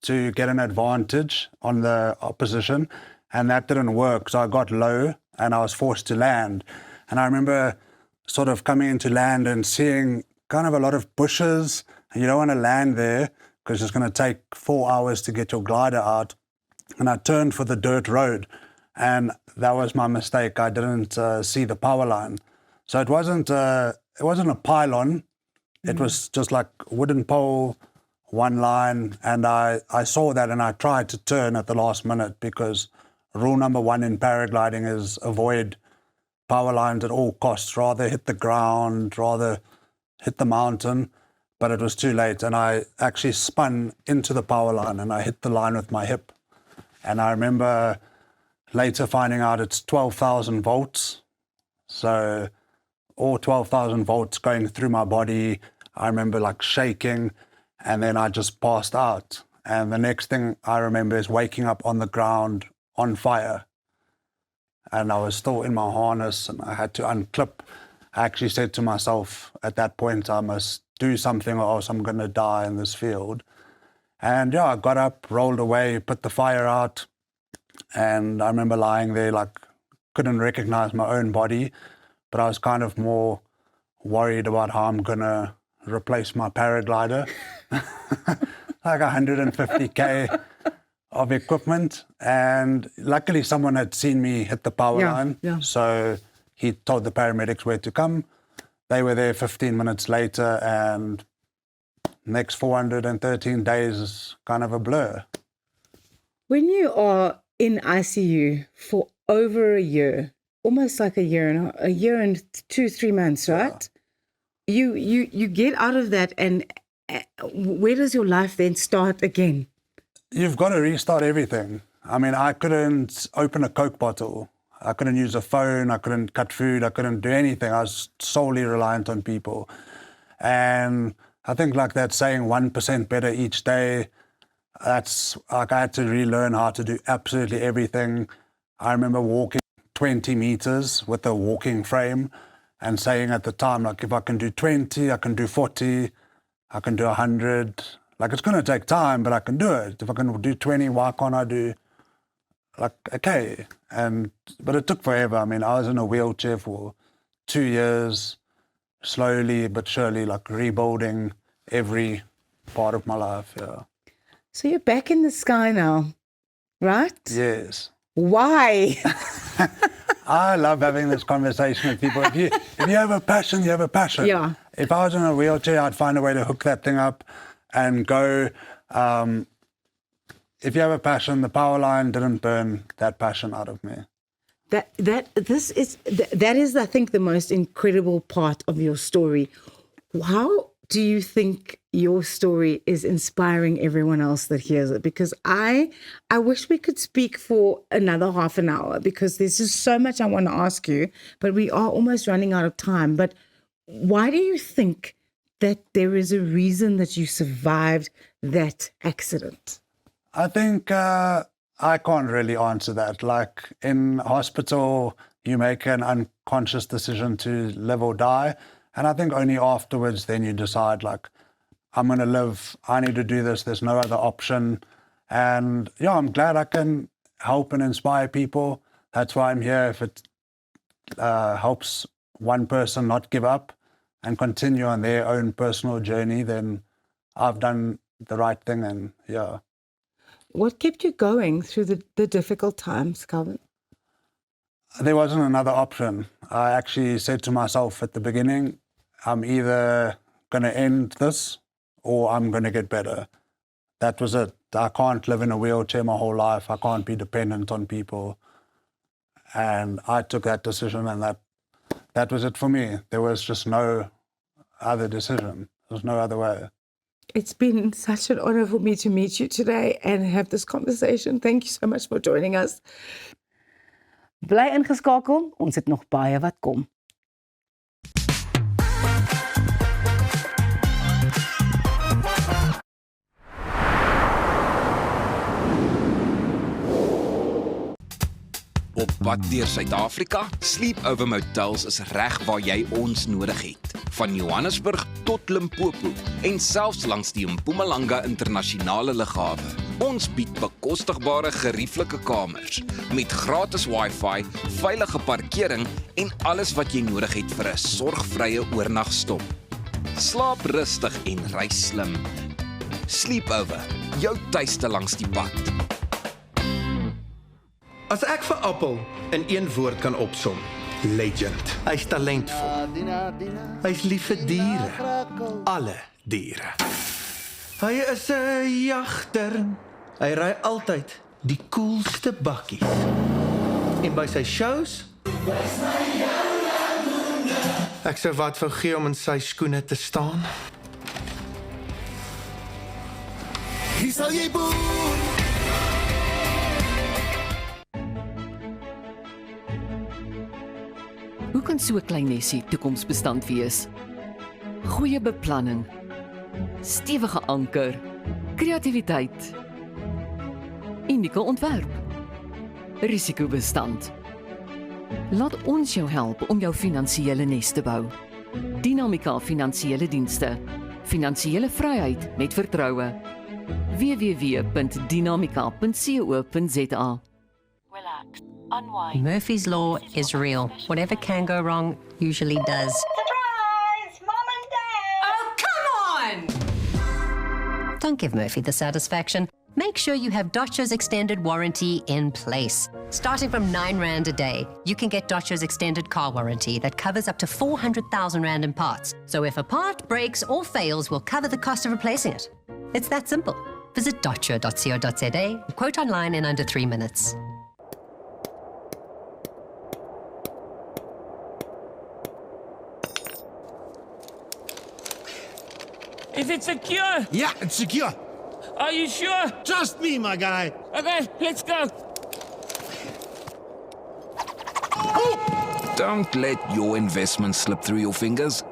to get an advantage on the opposition and that didn't work. So I got low and I was forced to land. And I remember sort of coming into land and seeing kind of a lot of bushes and you don't want to land there because it's going to take 4 hours to get your glider out. And I turned for the dirt road and that was my mistake. I didn't see the power line. So it wasn't a pylon. It was just like a wooden pole, one line. And I saw that and I tried to turn at the last minute because rule number 1 in paragliding is avoid power lines at all costs. Rather hit the ground, rather hit the mountain. but it was too late, and I actually spun into the power line, and I hit the line with my hip. And I remember later finding out it's 12,000 volts, so all 12,000 volts going through my body. I remember like shaking, and then I just passed out. And the next thing I remember is waking up on the ground on fire. And I was still in my harness, and I had to unclip. I actually said to myself at that point, I must do something or else I'm going to die in this field. And yeah, I got up, rolled away, put the fire out. And I remember lying there, like, couldn't recognize my own body, but I was kind of more worried about how I'm going to replace my paraglider. Like 150K of equipment. And luckily someone had seen me hit the power line. Yeah. So he told the paramedics where to come. They were there 15 minutes later, and next 413 days is kind of a blur. When you are in ICU for over a year, almost like a year and 2-3 months, right? Yeah. You get out of that, and where does your life then start again? You've got to restart everything. I mean, I couldn't open a Coke bottle. I couldn't use a phone. I couldn't cut food. I couldn't do anything. I was solely reliant on people. And I think like that saying 1% better each day, that's like I had to relearn how to do absolutely everything. I remember walking 20 meters with a walking frame and saying at the time, like, if I can do 20, I can do 40, I can do 100. Like, it's going to take time, but I can do it. If I can do 20, why can't I do, like, okay. But it took forever. I mean, I was in a wheelchair for 2 years, slowly but surely, like, rebuilding every part of my life, yeah. So you're back in the sky now, right? Yes. Why? I love having this conversation with people. If you have a passion, you have a passion. Yeah. If I was in a wheelchair, I'd find a way to hook that thing up and go. If you have a passion, the power line didn't burn that passion out of me. That is, I think, the most incredible part of your story. How do you think your story is inspiring everyone else that hears it? Because I wish we could speak for another half an hour, because there's just so much I want to ask you, but we are almost running out of time. But why do you think that there is a reason that you survived that accident? I think I can't really answer that. Like, in hospital, you make an unconscious decision to live or die. And I think only afterwards then you decide, like, I'm going to live, I need to do this, there's no other option. And yeah, I'm glad I can help and inspire people. That's why I'm here. If it helps one person not give up and continue on their own personal journey, then I've done the right thing, and yeah. What kept you going through the difficult times, Calvin? There wasn't another option. I actually said to myself at the beginning, I'm either going to end this or I'm going to get better. That was it. I can't live in a wheelchair my whole life. I can't be dependent on people. And I took that decision, and that was it for me. There was just no other decision. There was no other way. It's been such an honor for me to meet you today and have this conversation. Thank you so much for joining us. Bly ingeskakel, ons het nog baie wat kom. Op pad deur Suid-Afrika, Sleepover Motels is reg waar jy ons nodig het. Van Johannesburg tot Limpopo en selfs langs die Mpumalanga internasionale lughawe. Ons bied bekostigbare gerieflike kamers met gratis Wi-Fi, veilige parkering en alles wat jy nodig het vir 'n sorgvrye oornagstop. Slaap rustig en reis slim. Sleepover, jou tuiste langs die pad. As ek vir Appel in een woord kan opsom, legend. Hy's talentvol. Hy's lief vir diere. Alle diere. Hy is 'n jagter. Hy ry altyd die coolste bakkies. En by sy shows, ek sou wat wou gee om in sy skoene te staan. Hier sal jy boer. Hoe kan so 'n klein nesie toekomsbestand wees? Goeie beplanning, stewige anker, kreatiwiteit, unieke ontwerp, risikobestand. Laat ons jou help om jou finansiële nes te bou. Dinamika Finansiële Dienste. Finansiële vryheid met vertroue. www.dinamika.co.za. Relax. Unwind. Murphy's Law is real. Whatever can go wrong usually does. Surprise! Mom and Dad! Oh, come on! Don't give Murphy the satisfaction. Make sure you have Dodge's extended warranty in place. Starting from R9 a day, you can get Dodge's extended car warranty that covers up to 400,000 Rand in parts. So if a part breaks or fails, we'll cover the cost of replacing it. It's that simple. Visit dodge.co.za, quote online in under 3 minutes. Is it secure? Yeah, it's secure. Are you sure? Trust me, my guy. Okay, let's go. Don't let your investment slip through your fingers.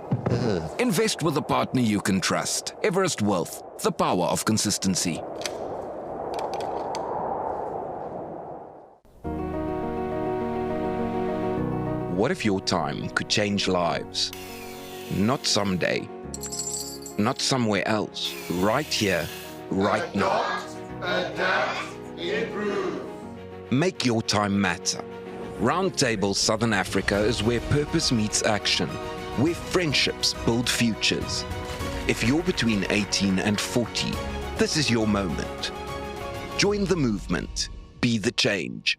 Invest with a partner you can trust. Everest Wealth, the power of consistency. What if your time could change lives? Not someday, not somewhere else, right here, right now. Adapt, improve. Make your time matter. Roundtable Southern Africa is where purpose meets action, where friendships build futures. If you're between 18 and 40, this is your moment. Join the movement. Be the change.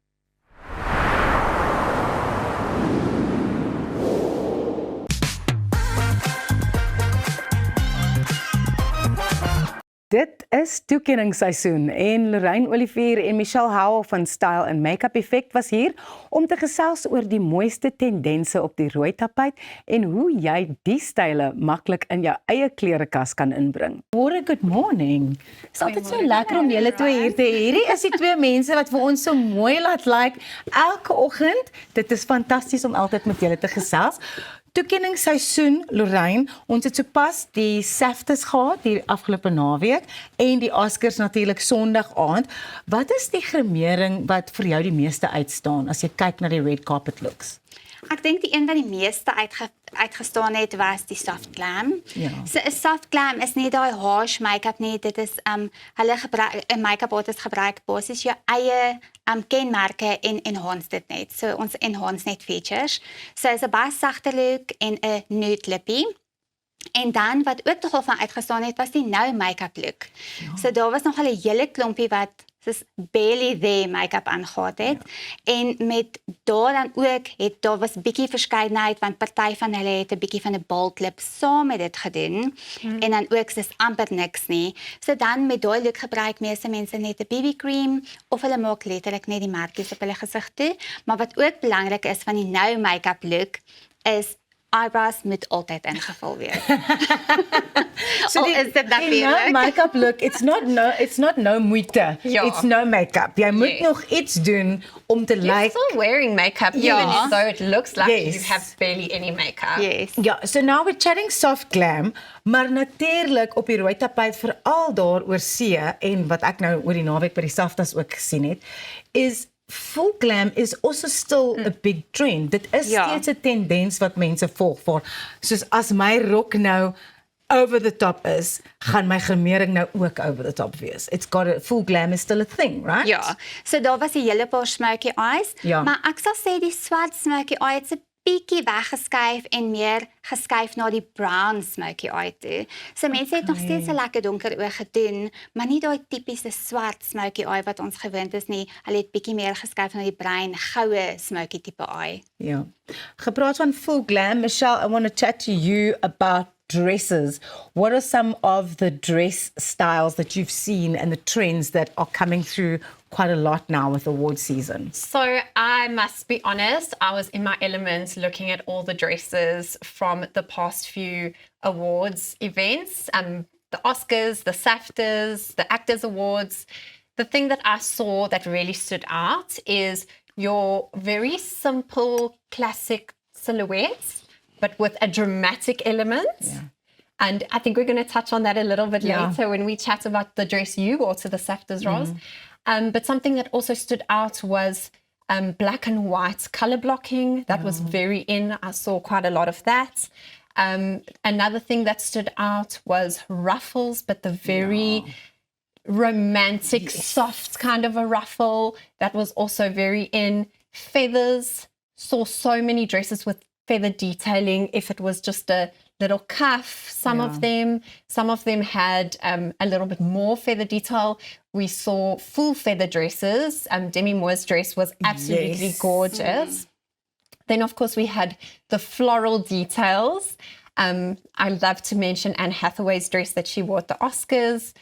Dit is toekenningsseisoen en Lorraine Olivier en Michelle Howell van Style and Makeup Effect was hier om te gesels oor die mooiste tendense op die rooi tapijt en hoe jy die style maklik in jou eie klerekas kan inbring. Môre, good morning. Dit is altyd so lekker om julle twee hier te hê. Hierdie is die twee mense wat vir ons so mooi laat lyk elke oggend. Dit is fantasties om altyd met julle te gesels. Toekenningsseisoen, Lorraine, ons het sopas die SAFTAs gehad hier afgelope naweek en die Oscars natuurlik Sondag aand. Wat is die gremering wat vir jou die meeste uitstaan as jy kyk na die red carpet looks? Ek dink die een wat die meeste uitgestaan het was die soft glam. Ja. So 'n soft glam is nie daai harsh make-up nie, dit is hulle gebruik 'n make-up artist gebruik basies jou eie kenmerke en enhance dit net. So ons enhance net features. So is 'n baie sagte look en 'n nude lippie. En dan wat ook nogal van uitgestaan het was die nou make-up look. Ja. So daar was nogal 'n hele klompie wat soos barely there make-up aangehad het. Ja. En met daar dan ook daar was bietjie verskeidenheid want party van hulle het 'n bietjie van 'n bold lip saam met dit gedoen. En dan ook soos amper niks nie. So dan met daai look gebruik meeste mense net 'n BB cream of hulle maak letterlik net die merkies op hulle gesig toe. Maar wat ook belangrik is van die nou make-up look is eyebrows moet altyd ingevul wees. So is dit natuurlik? Make-up look, it's not no moeite. Ja. It's no make-up. Jy moet nog iets doen om te You're lyk. still wearing makeup, Ja. even though it looks like Yes. you have barely any makeup. Yes. Ja, so now we're chatting soft glam, maar natuurlik op die rooi tapijt veral daar oor see en wat ek nou oor die naweek by die SAFTAs ook gesien het, is full glam is also still a big trend. Dit is steeds 'n tendens wat mense volg vir. Soos as my rok nou over the top is, gaan my gremering nou ook over the top wees. It's got a full glam is still a thing, right? Ja, so daar was 'n hele paar smoky eyes, Ja. maar ek sal sê die swart smoky eye het 'n bietjie weggeskuif en meer geskuif na die brown smoky eye toe. So mense het nog steeds 'n lekker donker oog gedoen, maar nie daai tipiese swart smoky eye wat ons gewoond is nie. Hulle het bietjie meer geskuif na die bruin, goue smoky tipe eye. Ja. Gepraat van full glam, Michelle, I want to chat to you about dresses. What are some of the dress styles that you've seen and the trends that are coming through quite a lot now with award season? So I must be honest, I was in my element looking at all the dresses from the past few awards events. the Oscars, the SAFTAs, the Actors Awards, the thing that I saw that really stood out is your very simple classic silhouettes, but with a dramatic element. Yeah. And I think we're going to touch on that a little bit later when we chat about the dress you wore to the SAFTAs, Roz. But something that also stood out was black and white color blocking. That was very in. I saw quite a lot of that. Another thing that stood out was ruffles, but the very romantic, soft kind of a ruffle. That was also very in. Feathers. Saw so many dresses with feather detailing. If it was just a little cuff, some of them had a little bit more feather detail. We saw full feather dresses. Demi Moore's dress was absolutely gorgeous. Then, of course, we had the floral details. I love to mention Anne Hathaway's dress that she wore at the Oscars.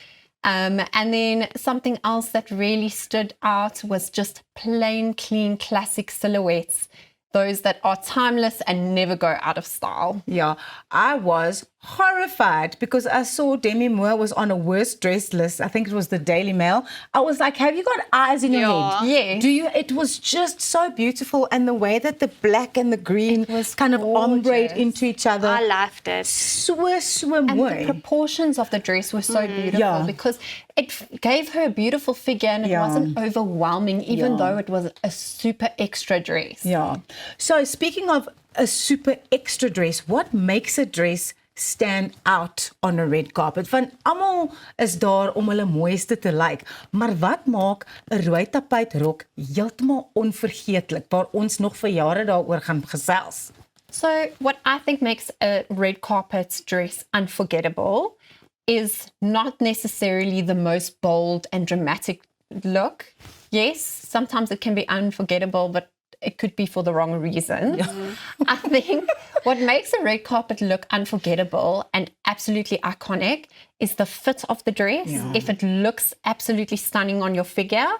And then something else that really stood out was just plain, clean, classic silhouettes. Those that are timeless and never go out of style. Yeah, I was horrified because I saw Demi Moore was on a worst dressed list. I think it was the Daily Mail. I was like, have you got eyes in your head? Yeah. Do you? It was just so beautiful, and the way that the black and the green was kind of ombre into each other. I loved it. So and the proportions of the dress were so beautiful because it gave her a beautiful figure and it wasn't overwhelming, even though it was a super extra dress. Yeah. So speaking of a super extra dress, what makes a dress stand out on a red carpet? Van almal is daar om hulle mooiste te lyk, maar wat maak 'n rooi tapijtrok heeltemal onvergeetlik waar ons nog vir jare daaroor gaan gesels? So what I think makes a red carpet dress unforgettable is not necessarily the most bold and dramatic look. Yes, sometimes it can be unforgettable, but it could be for the wrong reason. I think what makes a red carpet look unforgettable and absolutely iconic is the fit of the dress. If it looks absolutely stunning on your figure,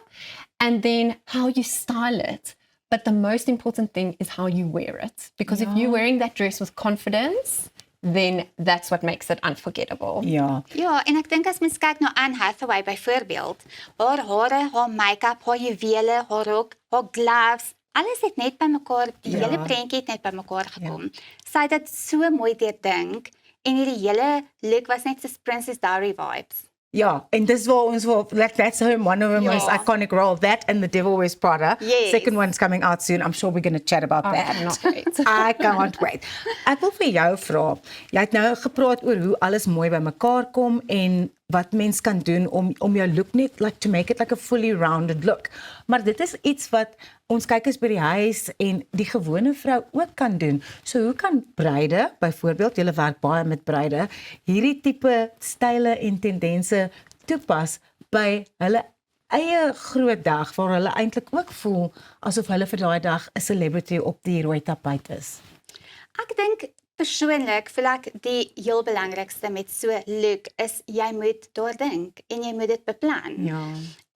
and then how you style it. But the most important thing is how you wear it. Because if you're wearing that dress with confidence, then that's what makes it unforgettable. Ja, en ek dink as mens kyk na Anne Hathaway byvoorbeeld, haar hare, haar make-up, haar juwele, haar rok, haar gloves, alles het net by mekaar, die hele prentjie het net by mekaar gekom. Sy het dit so mooi deurdink en hierdie hele look was net soos Princess Diary vibes. Ja, en dis waar ons like that's one of her most iconic role, that and The Devil Wears Prada. Yes. Second one's coming out soon. I'm sure we're going to chat about that. I cannot wait. I can't wait. Ek wil vir jou vra. Jy het nou gepraat oor hoe alles mooi by mekaar kom en wat mens kan doen om jou look net like to make it like a fully rounded look. Maar dit is iets wat ons kykers by die huis en die gewone vrou ook kan doen. So hoe kan bruide, byvoorbeeld, julle werk baie met bruide, hierdie tipe style en tendense toepas by hulle eie groot dag waar hulle eintlik ook voel asof hulle vir daai dag 'n celebrity op die rooi tapijt is? Ek dink persoonlik voel ek die heel belangrikste met so look is jy moet doordink en jy moet dit beplan. Ja.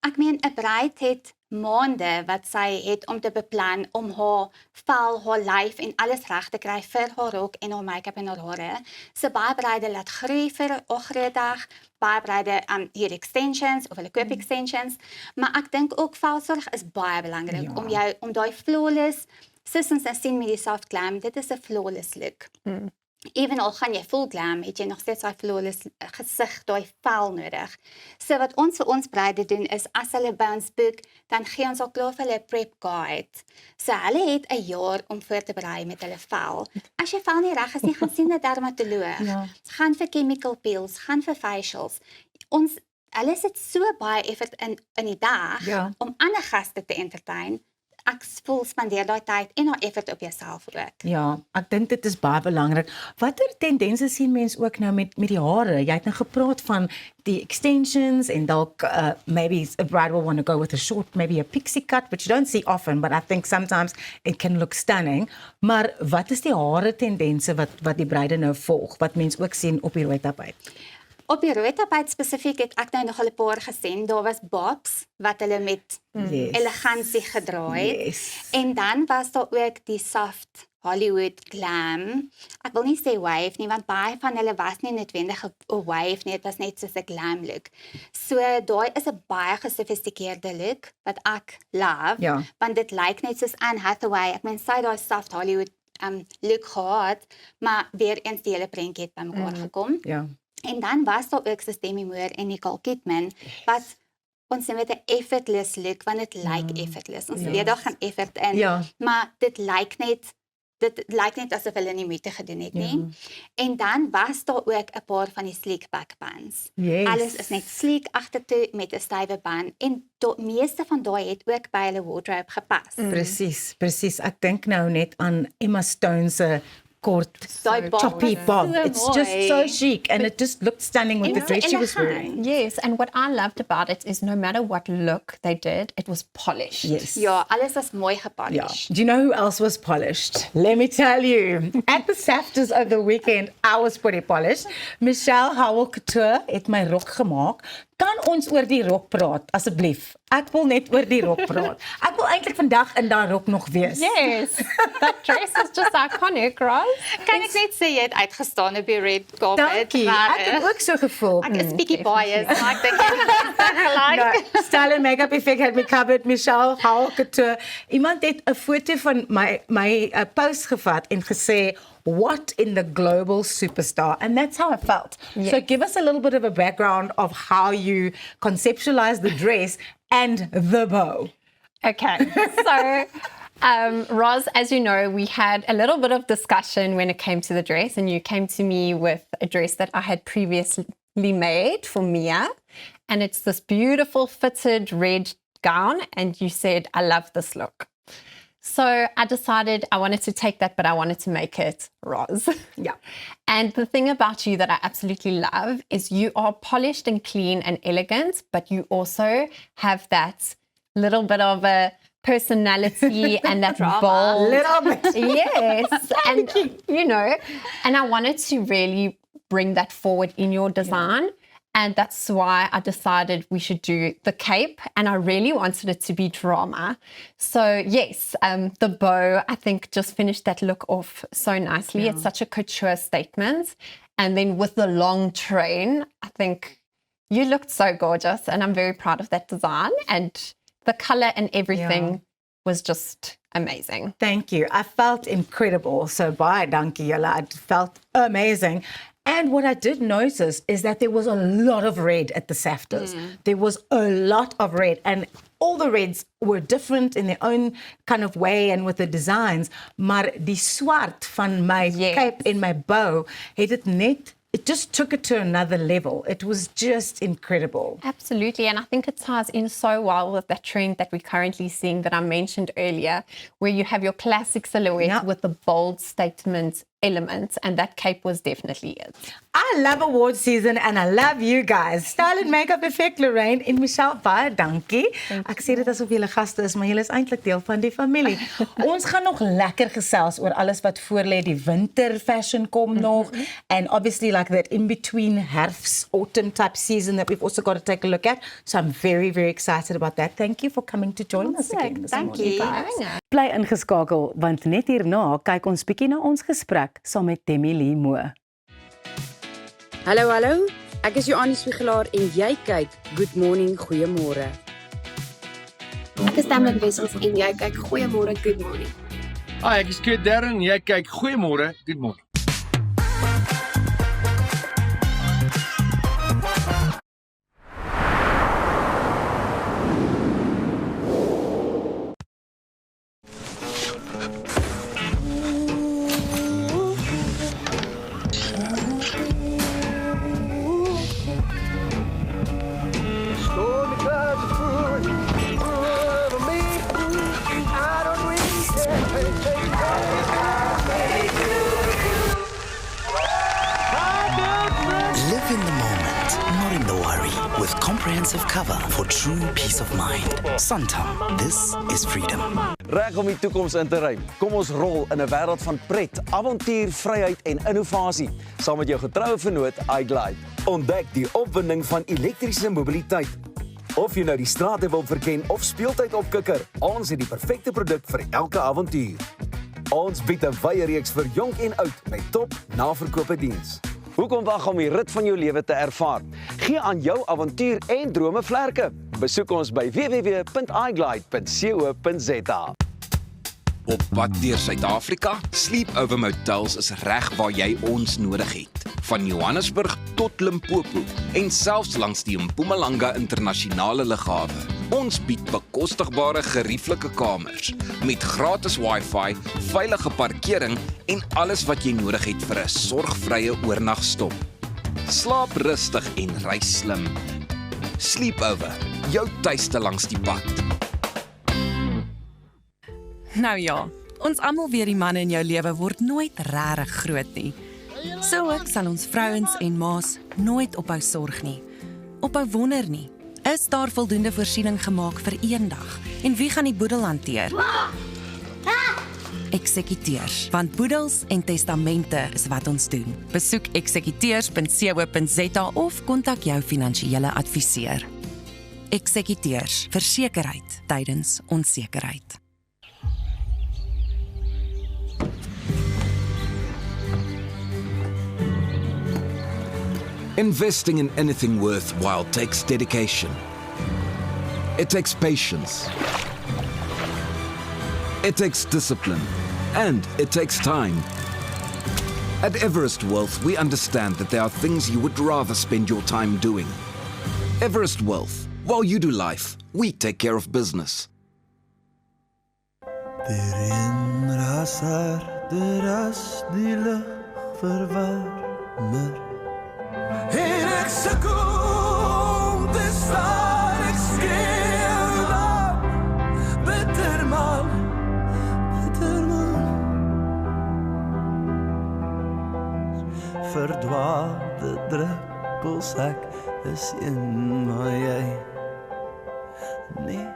Ek meen 'n bruid het maande wat sy het om te beplan om haar vel, haar lyf en alles reg te kry vir haar rok en haar make-up en haar hare. So baie bruide laat groei vir 'n groot dag, baie bruide hier extensions of hulle koop extensions, maar ek dink ook velsorg is baie belangrik om daai flawless, soos ons sien met die soft glam, dit is 'n flawless look. Even al gaan jy full glam, het jy nog steeds daai flawless gesig, daai vel nodig. So wat ons vir ons bruide doen is, as hulle by ons boek, dan gee ons al klaar vir hulle 'n prep guide. So hulle het 'n jaar om voor te berei met hulle vel. As jou vel nie reg is nie, gaan sien 'n dermatoloog. Gaan vir chemical peels, gaan vir facials. Hulle sit so baie effort in die dag om ander gaste te entertain. Ek voel spandeer daai tyd en daai effort op jouself ook. Ja, ek dink dit is baie belangrik. Watter tendense sien mens ook nou met die hare? Jy het nou gepraat van die extensions en dalk maybe a bride will want to go with a short, maybe a pixie cut, which you don't see often, but I think sometimes it can look stunning. Maar wat is die hare tendense wat die bruide nou volg, wat mens ook sien op die rooi tapijt? Op die rooi tapijt spesifiek het ek nou nog 'n paar gesien. Daar was bobs wat hulle met elegansie gedra het. En dan was daar ook die soft Hollywood glam. Ek wil nie sê wave nie, want baie van hulle was nie noodwendig 'n wave nie, dit was net soos 'n glam look. So daai is 'n baie gesofistikeerde look wat ek love, want dit lyk net soos Anne Hathaway. Ek meen sy het daai soft Hollywood look gehad, maar weer eens die hele prentjie het bymekaar gekom. Ja. En dan was daar ook so Demi Moore en Nicole Kidman wat ons sê met 'n effortless look, want dit lyk effortless. Ons weet daar gaan effort in, maar dit lyk net asof hulle nie moeite gedoen het nie. En dan was daar ook 'n paar van die sleek back bands. Alles is net sleek agtertoe met 'n stywe band en die meeste van daai het ook by hulle wardrobe gepas. Presies. Ek dink nou net aan Emma Stone se kort choppy bob. It's just so chic and it just looked stunning with the dress she was wearing. Yes, and what I loved about it is no matter what look they did, it was polished. Yes. Ja, alles was mooi gepolished. Do you know who else was polished? Let me tell you. At the SAFTAs over the weekend, I was pretty polished. Michelle Howell Couture het my rok gemaak. Kan ons oor die rok praat, asseblief? Ek wil net oor die rok praat. Ek wil eintlik vandag in daai rok nog wees. Yes, that dress is just iconic, right? Kan ek net sê jy het uitgestaan op die red carpet? Dankie, ek het ook so gevoel. Ek is bietjie biased, maar ek dink jy het gelyk. No, Style and Makeup Effect had me covered. Michelle Howell Couture. Iemand het 'n foto van my post gevat en gesê, what in the global superstar? And that's how I felt. Yes. So give us a little bit of a background of how you conceptualize the dress and the bow. Okay, so Roz, as you know, we had a little bit of discussion when it came to the dress, and you came to me with a dress that I had previously made for Mia, and it's this beautiful fitted red gown, and you said, I love this look. So I decided I wanted to take that, but I wanted to make it Roz. Yeah. And the thing about you that I absolutely love is you are polished and clean and elegant, but you also have that little bit of a personality and that bold. Little bit. Yes. And, you know, and I wanted to really bring that forward in your design. Yeah. And that's why I decided we should do the cape, and I really wanted it to be drama. So yes, the bow, I think, just finished that look off so nicely. Yeah. It's such a couture statement. And then with the long train, I think you looked so gorgeous, and I'm very proud of that design. And the color and everything was just amazing. Thank you. I felt incredible. So baie dankie julle. I felt amazing. And what I did notice is that there was a lot of red at the SAFTAs. There was a lot of red, and all the reds were different in their own kind of way and with the designs. Maar die swart van my cape en my bow, it just took it to another level. It was just incredible. Absolutely, and I think it ties in so well with that trend that we're currently seeing that I mentioned earlier, where you have your classic silhouette with the bold statement elements, and that cape was definitely it. I love award season and I love you guys. Style and Makeup Effect, Lorraine en Michelle, baie dankie. Ek sê dit asof julle gaste is, maar julle is eintlik deel van die familie. Ons gaan nog lekker gesels oor alles wat voorlê. Die winter fashion kom nog, and obviously like that in between herfst, autumn type season that we've also got to take a look at. So I'm very, very excited about that. Thank you for coming to join us again this morning. Bly ingeskakel, want net hierna kyk ons bietjie na ons gesprek saam met Demi Lee Moore. Hallo, ek is Joannie Swigelaar en jy kyk Good Morning, Goeiemôre. Ek is Tamara Wessels en jy kyk Goeiemôre, Good Morning. Hi, ek is Kate Darren en jy kyk Goeiemôre, Good Morning. with comprehensive cover for true peace of mind. Santam, this is freedom. Reg om die toekoms in te ruim. Kom ons rol in 'n wêreld van pret, avontuur, vryheid en innovasie. Saam met jou getroue vennoot iGlide. Ontdek die opwinding van elektriese mobiliteit. Of jy nou die strate wil verken of speeltyd opkikker, ons het die perfekte produk vir elke avontuur. Ons bied 'n wye reeks vir jonk en oud met top naverkope diens. Hoekom wag om die rit van jou lewe te ervaar? Gee aan jou avontuur en drome vlerke. Besoek ons by www.iglide.co.za. Op pad deur Suid-Afrika, Sleepover Motels is reg waar jy ons nodig het. Van Johannesburg tot Limpopo en selfs langs die Mpumalanga internasionale lughawe. Ons bied bekostigbare gerieflike kamers met gratis Wi-Fi, veilige parkering en alles wat jy nodig het vir 'n sorgvrye oornagstop. Slaap rustig en reis slim. Sleepover, jou tuiste langs die pad. Nou ja, ons almal weet die manne in jou lewe word nooit regtig groot nie. So ook sal ons vrouens en ma's nooit ophou sorg nie. Ophou wonder nie. Is daar voldoende voorsiening gemaak vir eendag? En wie gaan die boedel hanteer? Eksekuteurs, want boedels en testamente is wat ons doen. Besoek eksekuteurs.co.za of kontak jou finansiële adviseur. Eksekuteurs, versekerheid tydens onsekerheid. Investing in anything worthwhile takes dedication. It takes patience. It takes discipline. And it takes time. At Everest Wealth, we understand that there are things you would rather spend your time doing. Everest Wealth. While you do life, we take care of business. Daarin raser as die lug verwarmer. En ek sukkel te staan, ek skreeu dan, bitter man, verdwaalde druppels, ek is een, maar jy nee.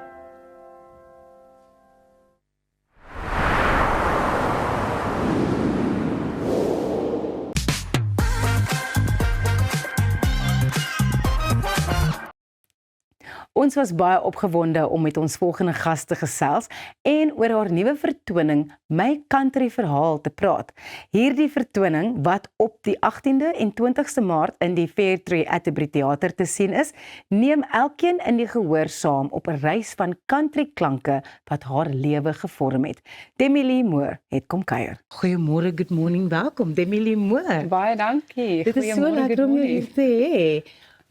Ons was baie opgewonde om met ons volgende gas te gesels en oor haar nuwe vertoning My Country Verhaal te praat. Hierdie vertoning wat op die 18de en 20ste Maart in die Fairtree Atterbury Theater te sien is, neem elkeen in die gehoor saam op 'n reis van country klanke wat haar lewe gevorm het. Demi-Leigh Moore het kom kuier. Goeiemôre, good morning, welkom Demi-Leigh Moore. Baie dankie. Dit is so lekker om jou hier te hê.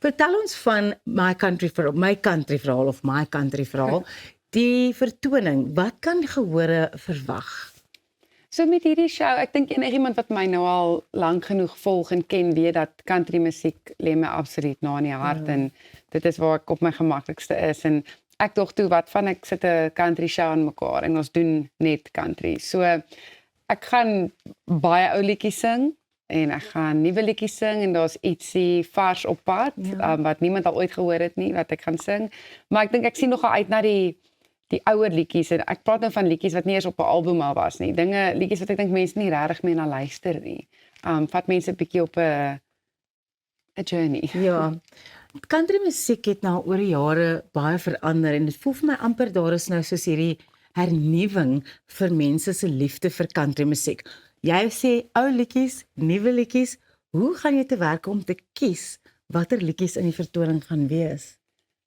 Vertel ons van My Country Verhaal of My Country Verhaal, die vertoning. Wat kan gehore verwag? So met hierdie show, ek dink enigiemand wat my nou al lank genoeg volg en ken, weet dat country musiek lê my absoluut na in die hart en dit is waar ek op my gemaklikste is en ek dog toe wat van ek sit 'n country show aan mekaar en ons doen net country. So ek gaan baie ou liedjies sing. En ek gaan nuwe liedjies sing en daar's ietsie vars op pad wat niemand al ooit gehoor het nie wat ek gaan sing. Maar ek dink ek sien nogal uit na die ouer liedjies en ek praat nou van liedjies wat nie eens op 'n album al was nie. Liedjies wat ek dink mense nie regtig meer na luister nie. Vat mense 'n bietjie op 'n journey. Ja. Country musiek het nou oor die jare baie verander en dit voel vir my amper daar is nou soos hierdie hernuwing vir mense se liefde vir country musiek. Jy sê ou liedjies, nuwe liedjies. Hoe gaan jy te werk om te kies watter liedjies in die vertoning gaan wees?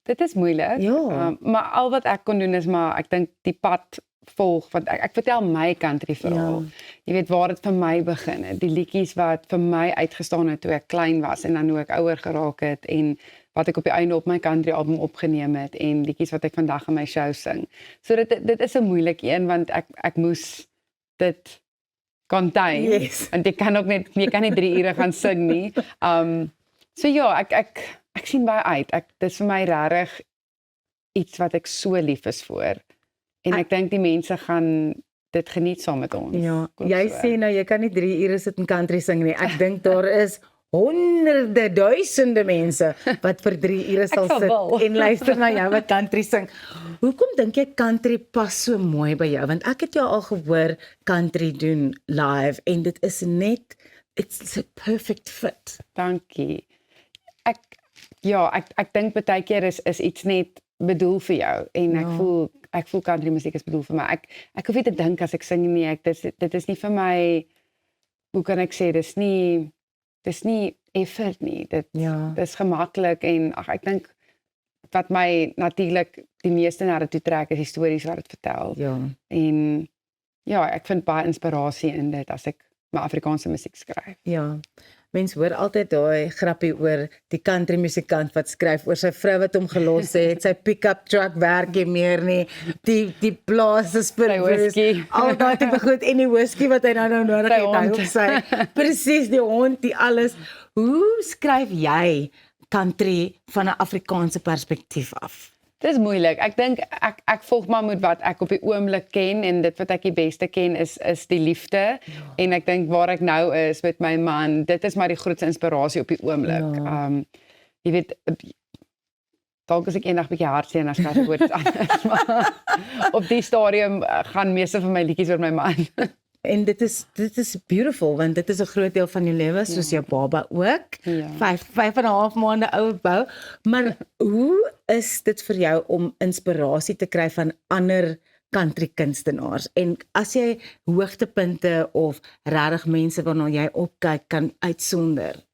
Dit is moeilik. Ja. Maar al wat ek kon doen is maar ek dink die pad volg want ek vertel my country verhaal. Ja. Jy weet waar dit vir my begin het. Die liedjies wat vir my uitgestaan het toe ek klein was en dan hoe ek ouer geraak het en wat ek op die einde op my country album opgeneem het en liedjies wat ek vandag in my show sing. So dit is 'n moeilike een want ek moes dit contain. Yes. En jy kan ook net jy kan nie 3 ure gaan sing nie. So ja, ek sien baie uit. Dit is vir my regtig iets wat ek so lief is vir. En ek dink die mense gaan dit geniet saam met ons. Ja, jy sê nou jy kan nie 3 ure sit en country sing nie. Ek dink daar is honderde, duisende mense wat vir 3 ure sal sal sit wil. en luister na jou wat country sing. Hoekom dink jy country pas so mooi by jou? Want ek het jou al gehoor country doen live en dit is net, it's a perfect fit. Dankie. Ek dink baie keer is iets net bedoel vir jou en ek voel country musiek is bedoel vir my. Ek hoef nie te dink as ek sing nie, dit is nie vir my, hoe kan ek sê, dis nie effort nie. Dit is gemaklik en ek dink wat my natuurlik die meeste na dit toe trek is die stories wat dit vertel. Ja. En ek vind baie inspirasie in dit as ek my Afrikaanse musiek skryf. Ja. Mens hoor altyd daai grappie oor die country musikant wat skryf oor sy vrou wat hom gelos het, sy pick-up truck werk nie meer nie, die blaas is verwoes, al daai tipe goed en die whisky wat hy nou nodig het, hy op sy, presies die hond, die alles. Hoe skryf jy country van 'n Afrikaanse perspektief af? Dit is moeilik. Ek dink ek volg maar met wat ek op die oomblik ken en dit wat ek die beste ken is die liefde. En ek dink waar ek nou is met my man, dit is maar die grootste inspirasie op die oomblik. Jy weet, dalk as ek eendag 'n bietjie hartseer en as ek hoor iets anders, maar op die stadium gaan meeste van my liedjies oor my man. En dit is beautiful want dit is 'n groot deel van jou lewe, soos jou baba ook. 5,5 maande oud bou. Maar hoe is dit vir jou om inspirasie te kry van ander country kunstenaars? En as jy hoogtepunte of regtig mense waarna jy opkyk kan uitsonder?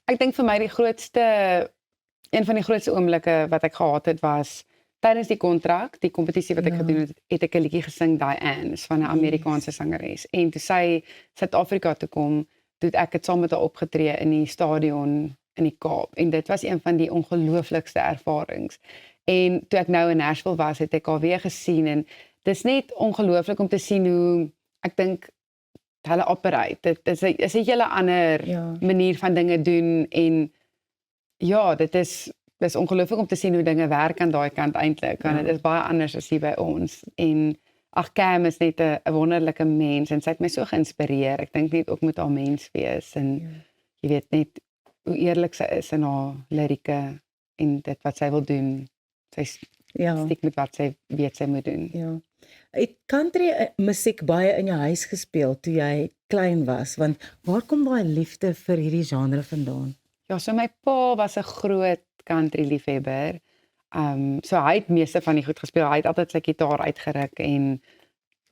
Ek dink vir my een van die grootste oomblikke wat ek gehad het was tydens die kontrak, die kompetisie wat ek gedoen het ek 'n liedjie gesing, Diane, van 'n Amerikaanse sangeres. En toe sy Suid-Afrika toe kom, toe ek het saam met haar opgetree in die stadion in die Kaap. En dit was een van die ongelooflikste ervarings. En toe ek nou in Nashville was, het ek haar weer gesien en dis net ongelooflik om te sien hoe ek dink hulle operate. Dit is 'n hele ander manier van dinge doen en dit is ongelooflik om te sien hoe dinge werk aan daai kant eintlik, want dit is baie anders as hier by ons. En Cam is net 'n wonderlike mens en sy het my so geïnspireer. Ek dink net ook moet haar mens wees en jy weet net hoe eerlik sy is in haar lirieke en dit wat sy wil doen. Sy stiek met wat sy weet sy moet doen. Ja. Het country musiek baie in jou huis gespeel toe jy klein was? Want waar kom daai liefde vir hierdie genre vandaan? Ja, so my pa was 'n groot country liefhebber. So hy het meeste van die goed gespeel. Hy het altyd sy gitaar uitgeruk en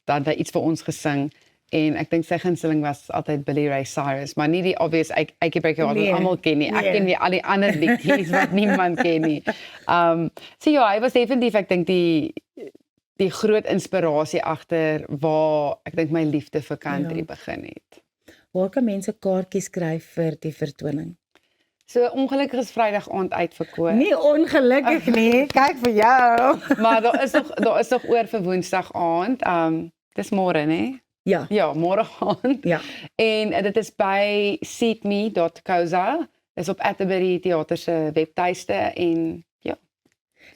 dan het iets vir ons gesing. En ek dink sy gunsteling was altyd Billy Ray Cyrus, maar nie die obvious Eike Breaker wat almal ken nie. Ek ken nie al die ander liedjies wat niemand ken nie. So hy was definitief ek dink die groot inspirasie agter waar ek dink my liefde vir country begin het. Waar kan mense kaartjies skryf vir die vertoning? So ongelukkig is Vrydag aand uitverkoop. Nie ongelukkig nie, kyk vir jou. Maar daar is nog oor vir Woensdag aand. Dis môre, né? Ja. Ja, môre aand. Ja. En dit is by seatme.co.za. Dis op Atterbury Theater se webtuiste en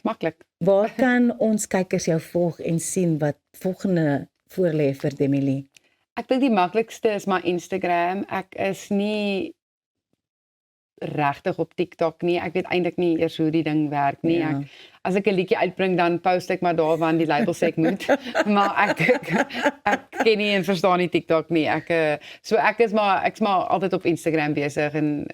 maklik. Waar kan ons kykers jou volg en sien wat volgende voorlê vir Demi-Leigh? Ek dink die maklikste is my Instagram. Ek is nie regtig op TikTok nie. Ek weet eintlik nie eers hoe die ding werk nie. As ek 'n liedjie uitbring dan post ek maar daar want die label sê ek moet. Maar ek ken nie en verstaan nie TikTok nie. Ek is maar altyd op Instagram besig en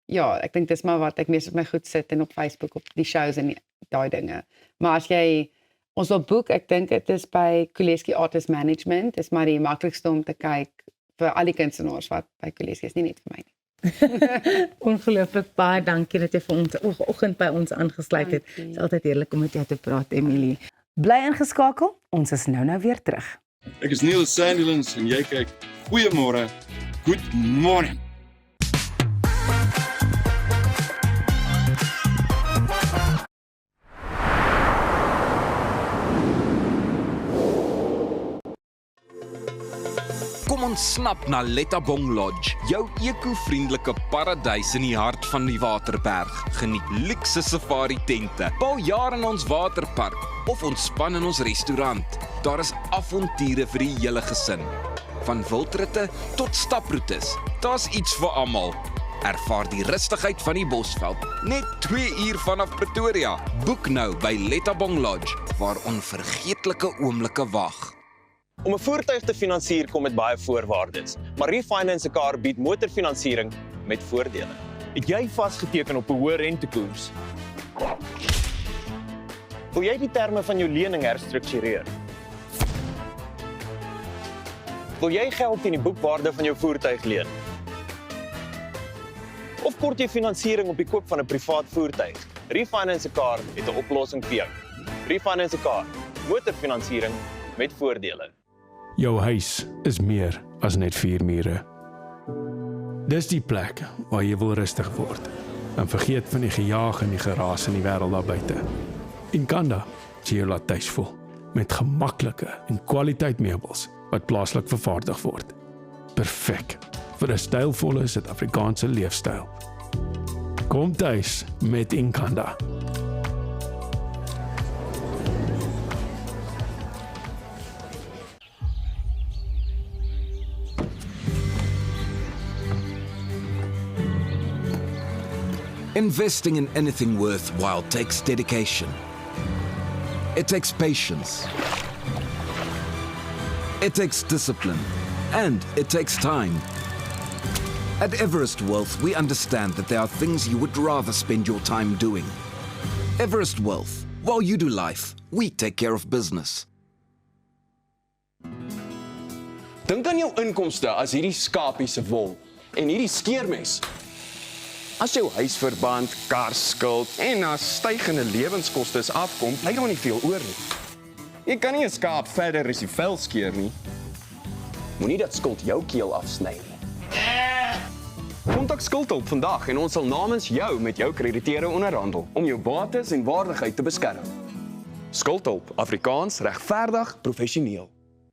ek dink dis maar wat ek mees op my goed sit en op Facebook op die shows en daai dinge. Maar as jy ons wil boek, ek dink dit is by Kuleski Artist Management. Dis maar die maklikste om te kyk vir al die kunstenaars wat by Kuleski is, nie net vir my nie. Ongelooflik baie dankie dat jy vir ons oggend by ons aangesluit het. Dit is altyd heerlik om met jou te praat, Demi-Leigh. Bly ingeskakel, ons is nou weer terug. Ek is Neil Sandilands en jy kyk Goeiemôre. Good morning. Kom ons snap na Lettabong Lodge, jou eco-vriendelike paradys in die hart van die Waterberg. Geniet luukse safari tente, bou jaar in ons waterpark of ontspan in ons restaurant. Daar is avonture vir die hele gesin. Van wildritte tot staproetes, daar's iets vir almal. Ervaar die rustigheid van die Bosveld, net 2 uur vanaf Pretoria. Boek nou by Lettabong Lodge, waar onvergeetlike oomblikke wag. Om 'n voertuig te finansier kom met baie voorwaardes, maar Refinance 'n Car bied motorfinansiering met voordele. Het jy vasgeteken op 'n hoë rentekoers? Wil jy die terme van jou lening herstruktureer? Wil jy geld teen die boekwaarde van jou voertuig leen? Of kort jy finansiering op die koop van 'n privaat voertuig? Refinance 'n Car het 'n oplossing vir jou. Refinance 'n Car, motorfinansiering met voordele. Jou huis is meer as net 4 mure. Dis die plek waar jy wil rustig word en vergeet van die gejaag en die geraas in die wêreld daar buite. Inkanda sê jou laat tuis voel met gemaklike en kwaliteit meubels wat plaaslik vervaardig word. Perfek vir 'n stylvolle Suid-Afrikaanse leefstyl. Kom tuis met Inkanda. Investing in anything worthwhile takes dedication. It takes patience. It takes discipline. And it takes time. At Everest Wealth, we understand that there are things you would rather spend your time doing. Everest Wealth. While you do life, we take care of business. Dink aan jou inkomste as hierdie skapie se wol en hierdie skeermes. As jou huisverband, karskuld en as stygende lewenskoste afkom, bly daar nie veel oor nie. Jy kan nie 'n skaap verder as die vel skeer nie. Moenie dat skuld jou keel afsny nie. Kontak Skuldhulp vandag en ons sal namens jou met jou krediteure onderhandel om jou bates en waardigheid te beskerm. Skuldhulp, Afrikaans, regverdig, professioneel.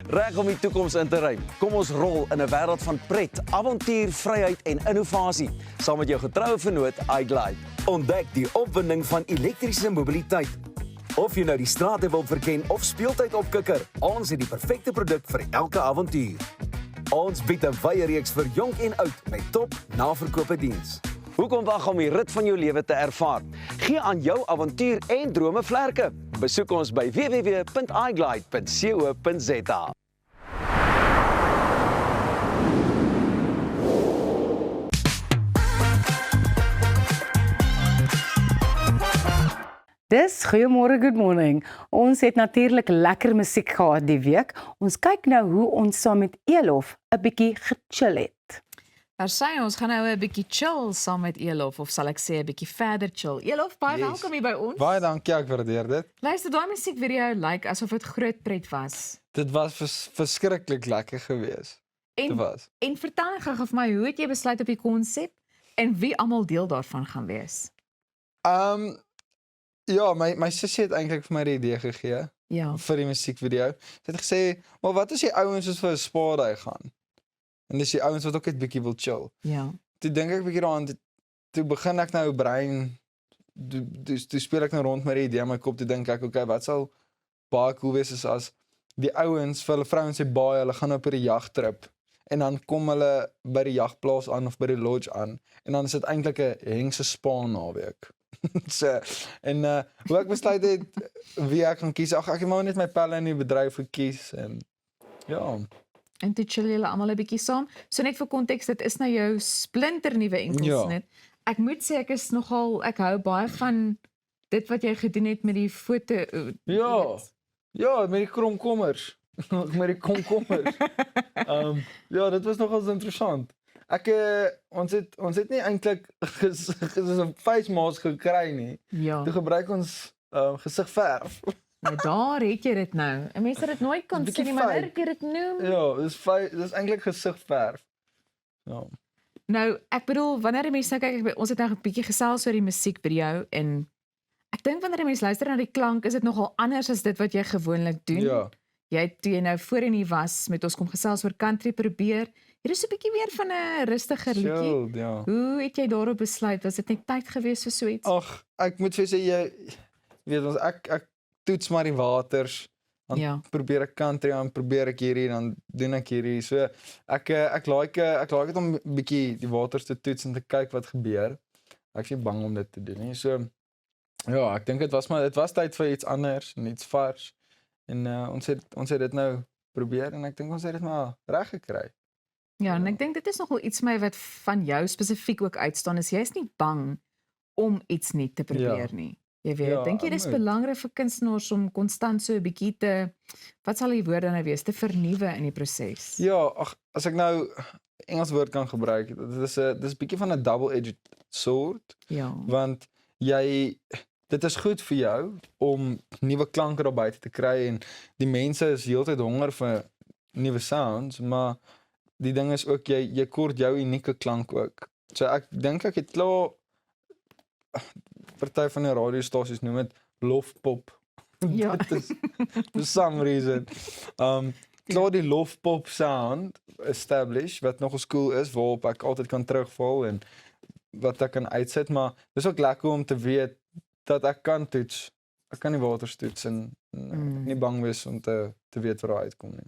Reg om die toekoms in te ruim. Kom ons rol in 'n wêreld van pret, avontuur, vryheid en innovasie, saam met jou getroue vennoot iGlide. Ontdek die opwinding van elektriese mobiliteit. Of jy nou die strate wil verken of speeltyd opkikker, ons het die perfekte produk vir elke avontuur. Ons bied 'n wye reeks vir jonk en oud met top naverkope diens. Hoekom wag om die rit van jou lewe te ervaar? Gee aan jou avontuur en drome vlerke. Besoek ons by www.iglide.co.za. Dis goeiemôre, good morning. Ons het natuurlik lekker musiek gehad die week. Ons kyk nou hoe ons saam met Elof 'n bietjie gechill het. Versy, ons gaan nou 'n bietjie chill saam met Elof, of sal ek sê 'n bietjie verder chill. Elof, baie welkom hier by ons. Baie dankie, ek waardeer dit. Luister, daai musiekvideo lyk asof dit groot pret was. Dit was verskriklik lekker geweest. Dit was. En vertel gou vir my, hoe het jy besluit op die konsep en wie almal deel daarvan gaan wees? Ja, my sussie het eintlik vir my die idee gegee. Ja. Vir die musiekvideo. Sy het gesê, "Maar wat as die ouens soos vir 'n spa-day gaan?" En dis die ouens wat ook net bietjie wil chill. Ja. Toe dink ek bietjie daaraan, toe begin ek nou brein, toe speel ek nou rond met die idee in my kop, toe dink ek, okay, wat sal baie cool wees as die ouens vir hulle vrouens sê baie, hulle gaan op 'n jagtrip en dan kom hulle by die jagplaas aan of by die lodge aan en dan is dit eintlik 'n hengse spa naweek. So, en hoe ek besluit het wie ek gaan kies, ek het maar net my pelle in die bedryf gekies en ja. En toe chill julle almal 'n bietjie saam. So net vir konteks, dit is nou jou splinternuwe enkelsnit. Ek moet sê ek hou baie van dit wat jy gedoen het met die foto. Ja, met die komkommers. Met die komkommers. Ja, dit was nogals interessant. Ons het nie eintlik 'n face mask gekry nie. Ja. Toe gebruik ons gesigverf. Nou daar het jy dit nou. En mense het dit nooit kon sien nie, maar nou het jy dit noem. Ja, dis eintlik gesigverf. Ja. Nou, ek bedoel, wanneer die mense nou kyk, ons het nou 'n bietjie gesels oor die musiekvideo en ek dink wanneer die mense luister na die klank, is dit nogal anders as dit wat jy gewoonlik doen. Ja. Toe jy nou voorheen hier was met ons kom gesels oor country probeer. Hier is 'n bietjie meer van 'n rustiger liedjie. Ja. Hoe het jy daarop besluit? Was dit net tyd gewees vir so iets? Ag, ek moet vir sê jy weet ons ek toets maar die waters Dan Ja. probeer ek country, dan probeer ek hierdie, dan doen ek hierdie. So ek like dit om 'n bietjie die waters te toets en te kyk wat gebeur. Ek is nie bang om dit te doen nie. So ja, ek dink dit was tyd vir iets anders en iets vars. En ons het dit nou probeer en ek dink ons het dit maar reg gekry. Ja, en ek dink dit is nogal iets vir my wat van jou spesifiek ook uitstaan is jy's nie bang om iets nuut te probeer nie. Jy weet, Ja, dink jy dis moet. belangrik vir kunstenaars om konstant so 'n bietjie te wat sal die woord dan nou wees, te vernuwe in die proses? Ja, ag as ek nou Engels woord kan gebruik, dit is 'n bietjie van 'n double-edged sword. Ja. Want dit is goed vir jou om nuwe klanke daar buite te kry en die mense is heeltyd honger vir nuwe sounds, maar die ding is ook jy kort jou unieke klank ook. So ek dink ek het klaar party van die radiostasies noem dit lofpop. Ja. Dit is for some reason. Klaar die lofpop sound establish wat nogal cool is waarop ek altyd kan terugval en wat ek kan uitsit, maar dis ook lekker om te weet dat ek kan toets. Ek kan die waters toets en nie bang wees om te weet waar uitkom nie.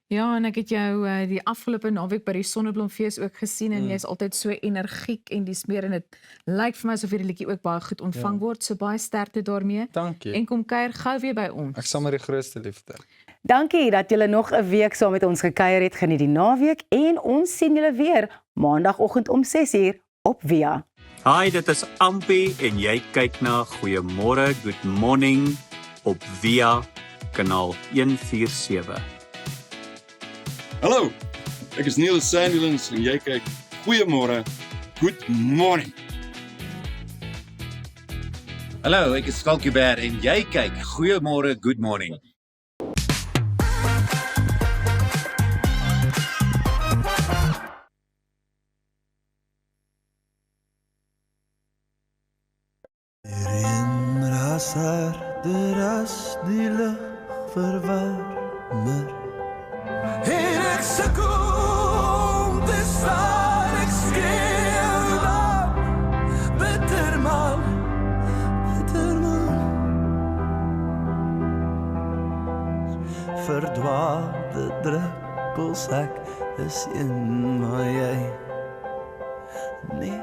Ja, en ek het jou die afgelope naweek by die Sonneblomfees ook gesien en jy's altyd so energiek en dis meer en dit lyk vir my asof hierdie liedjie ook baie goed ontvang word. So baie sterkte daarmee. Dankie. En kom kuier gou weer by ons. Ek sal met die grootste liefde. Dankie dat julle nog 'n week saam met ons gekuier het. Geniet die naweek en ons sien julle weer maandagooggend om 6:00 op Via. Hi, dit is Ampi en jy kyk na Goeiemôre, Good Morning op Via kanaal 147. Hallo, ek is Neil Sandilands en jy kyk Goeiemôre, Good Morning. Hallo, ek is Skalkie Bear en jy kyk Goeiemôre, Good Morning. Harder as die lug verwarmer. En ek sukkel om te staan, ek skreeu dan bitter man. Verdwaalde druppels, ek is een, maar jy nee.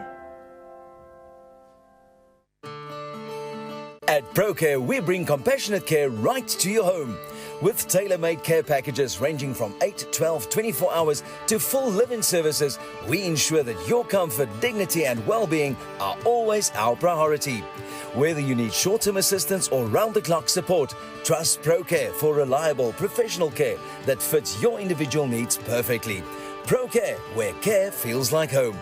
At ProCare, we bring compassionate care right to your home. With tailor-made care packages ranging from 8, 12, 24 hours to full live-in services, we ensure that your comfort, dignity and well-being are always our priority. Whether you need short-term assistance or round-the-clock support, trust ProCare for reliable, professional care that fits your individual needs perfectly. ProCare, where care feels like home.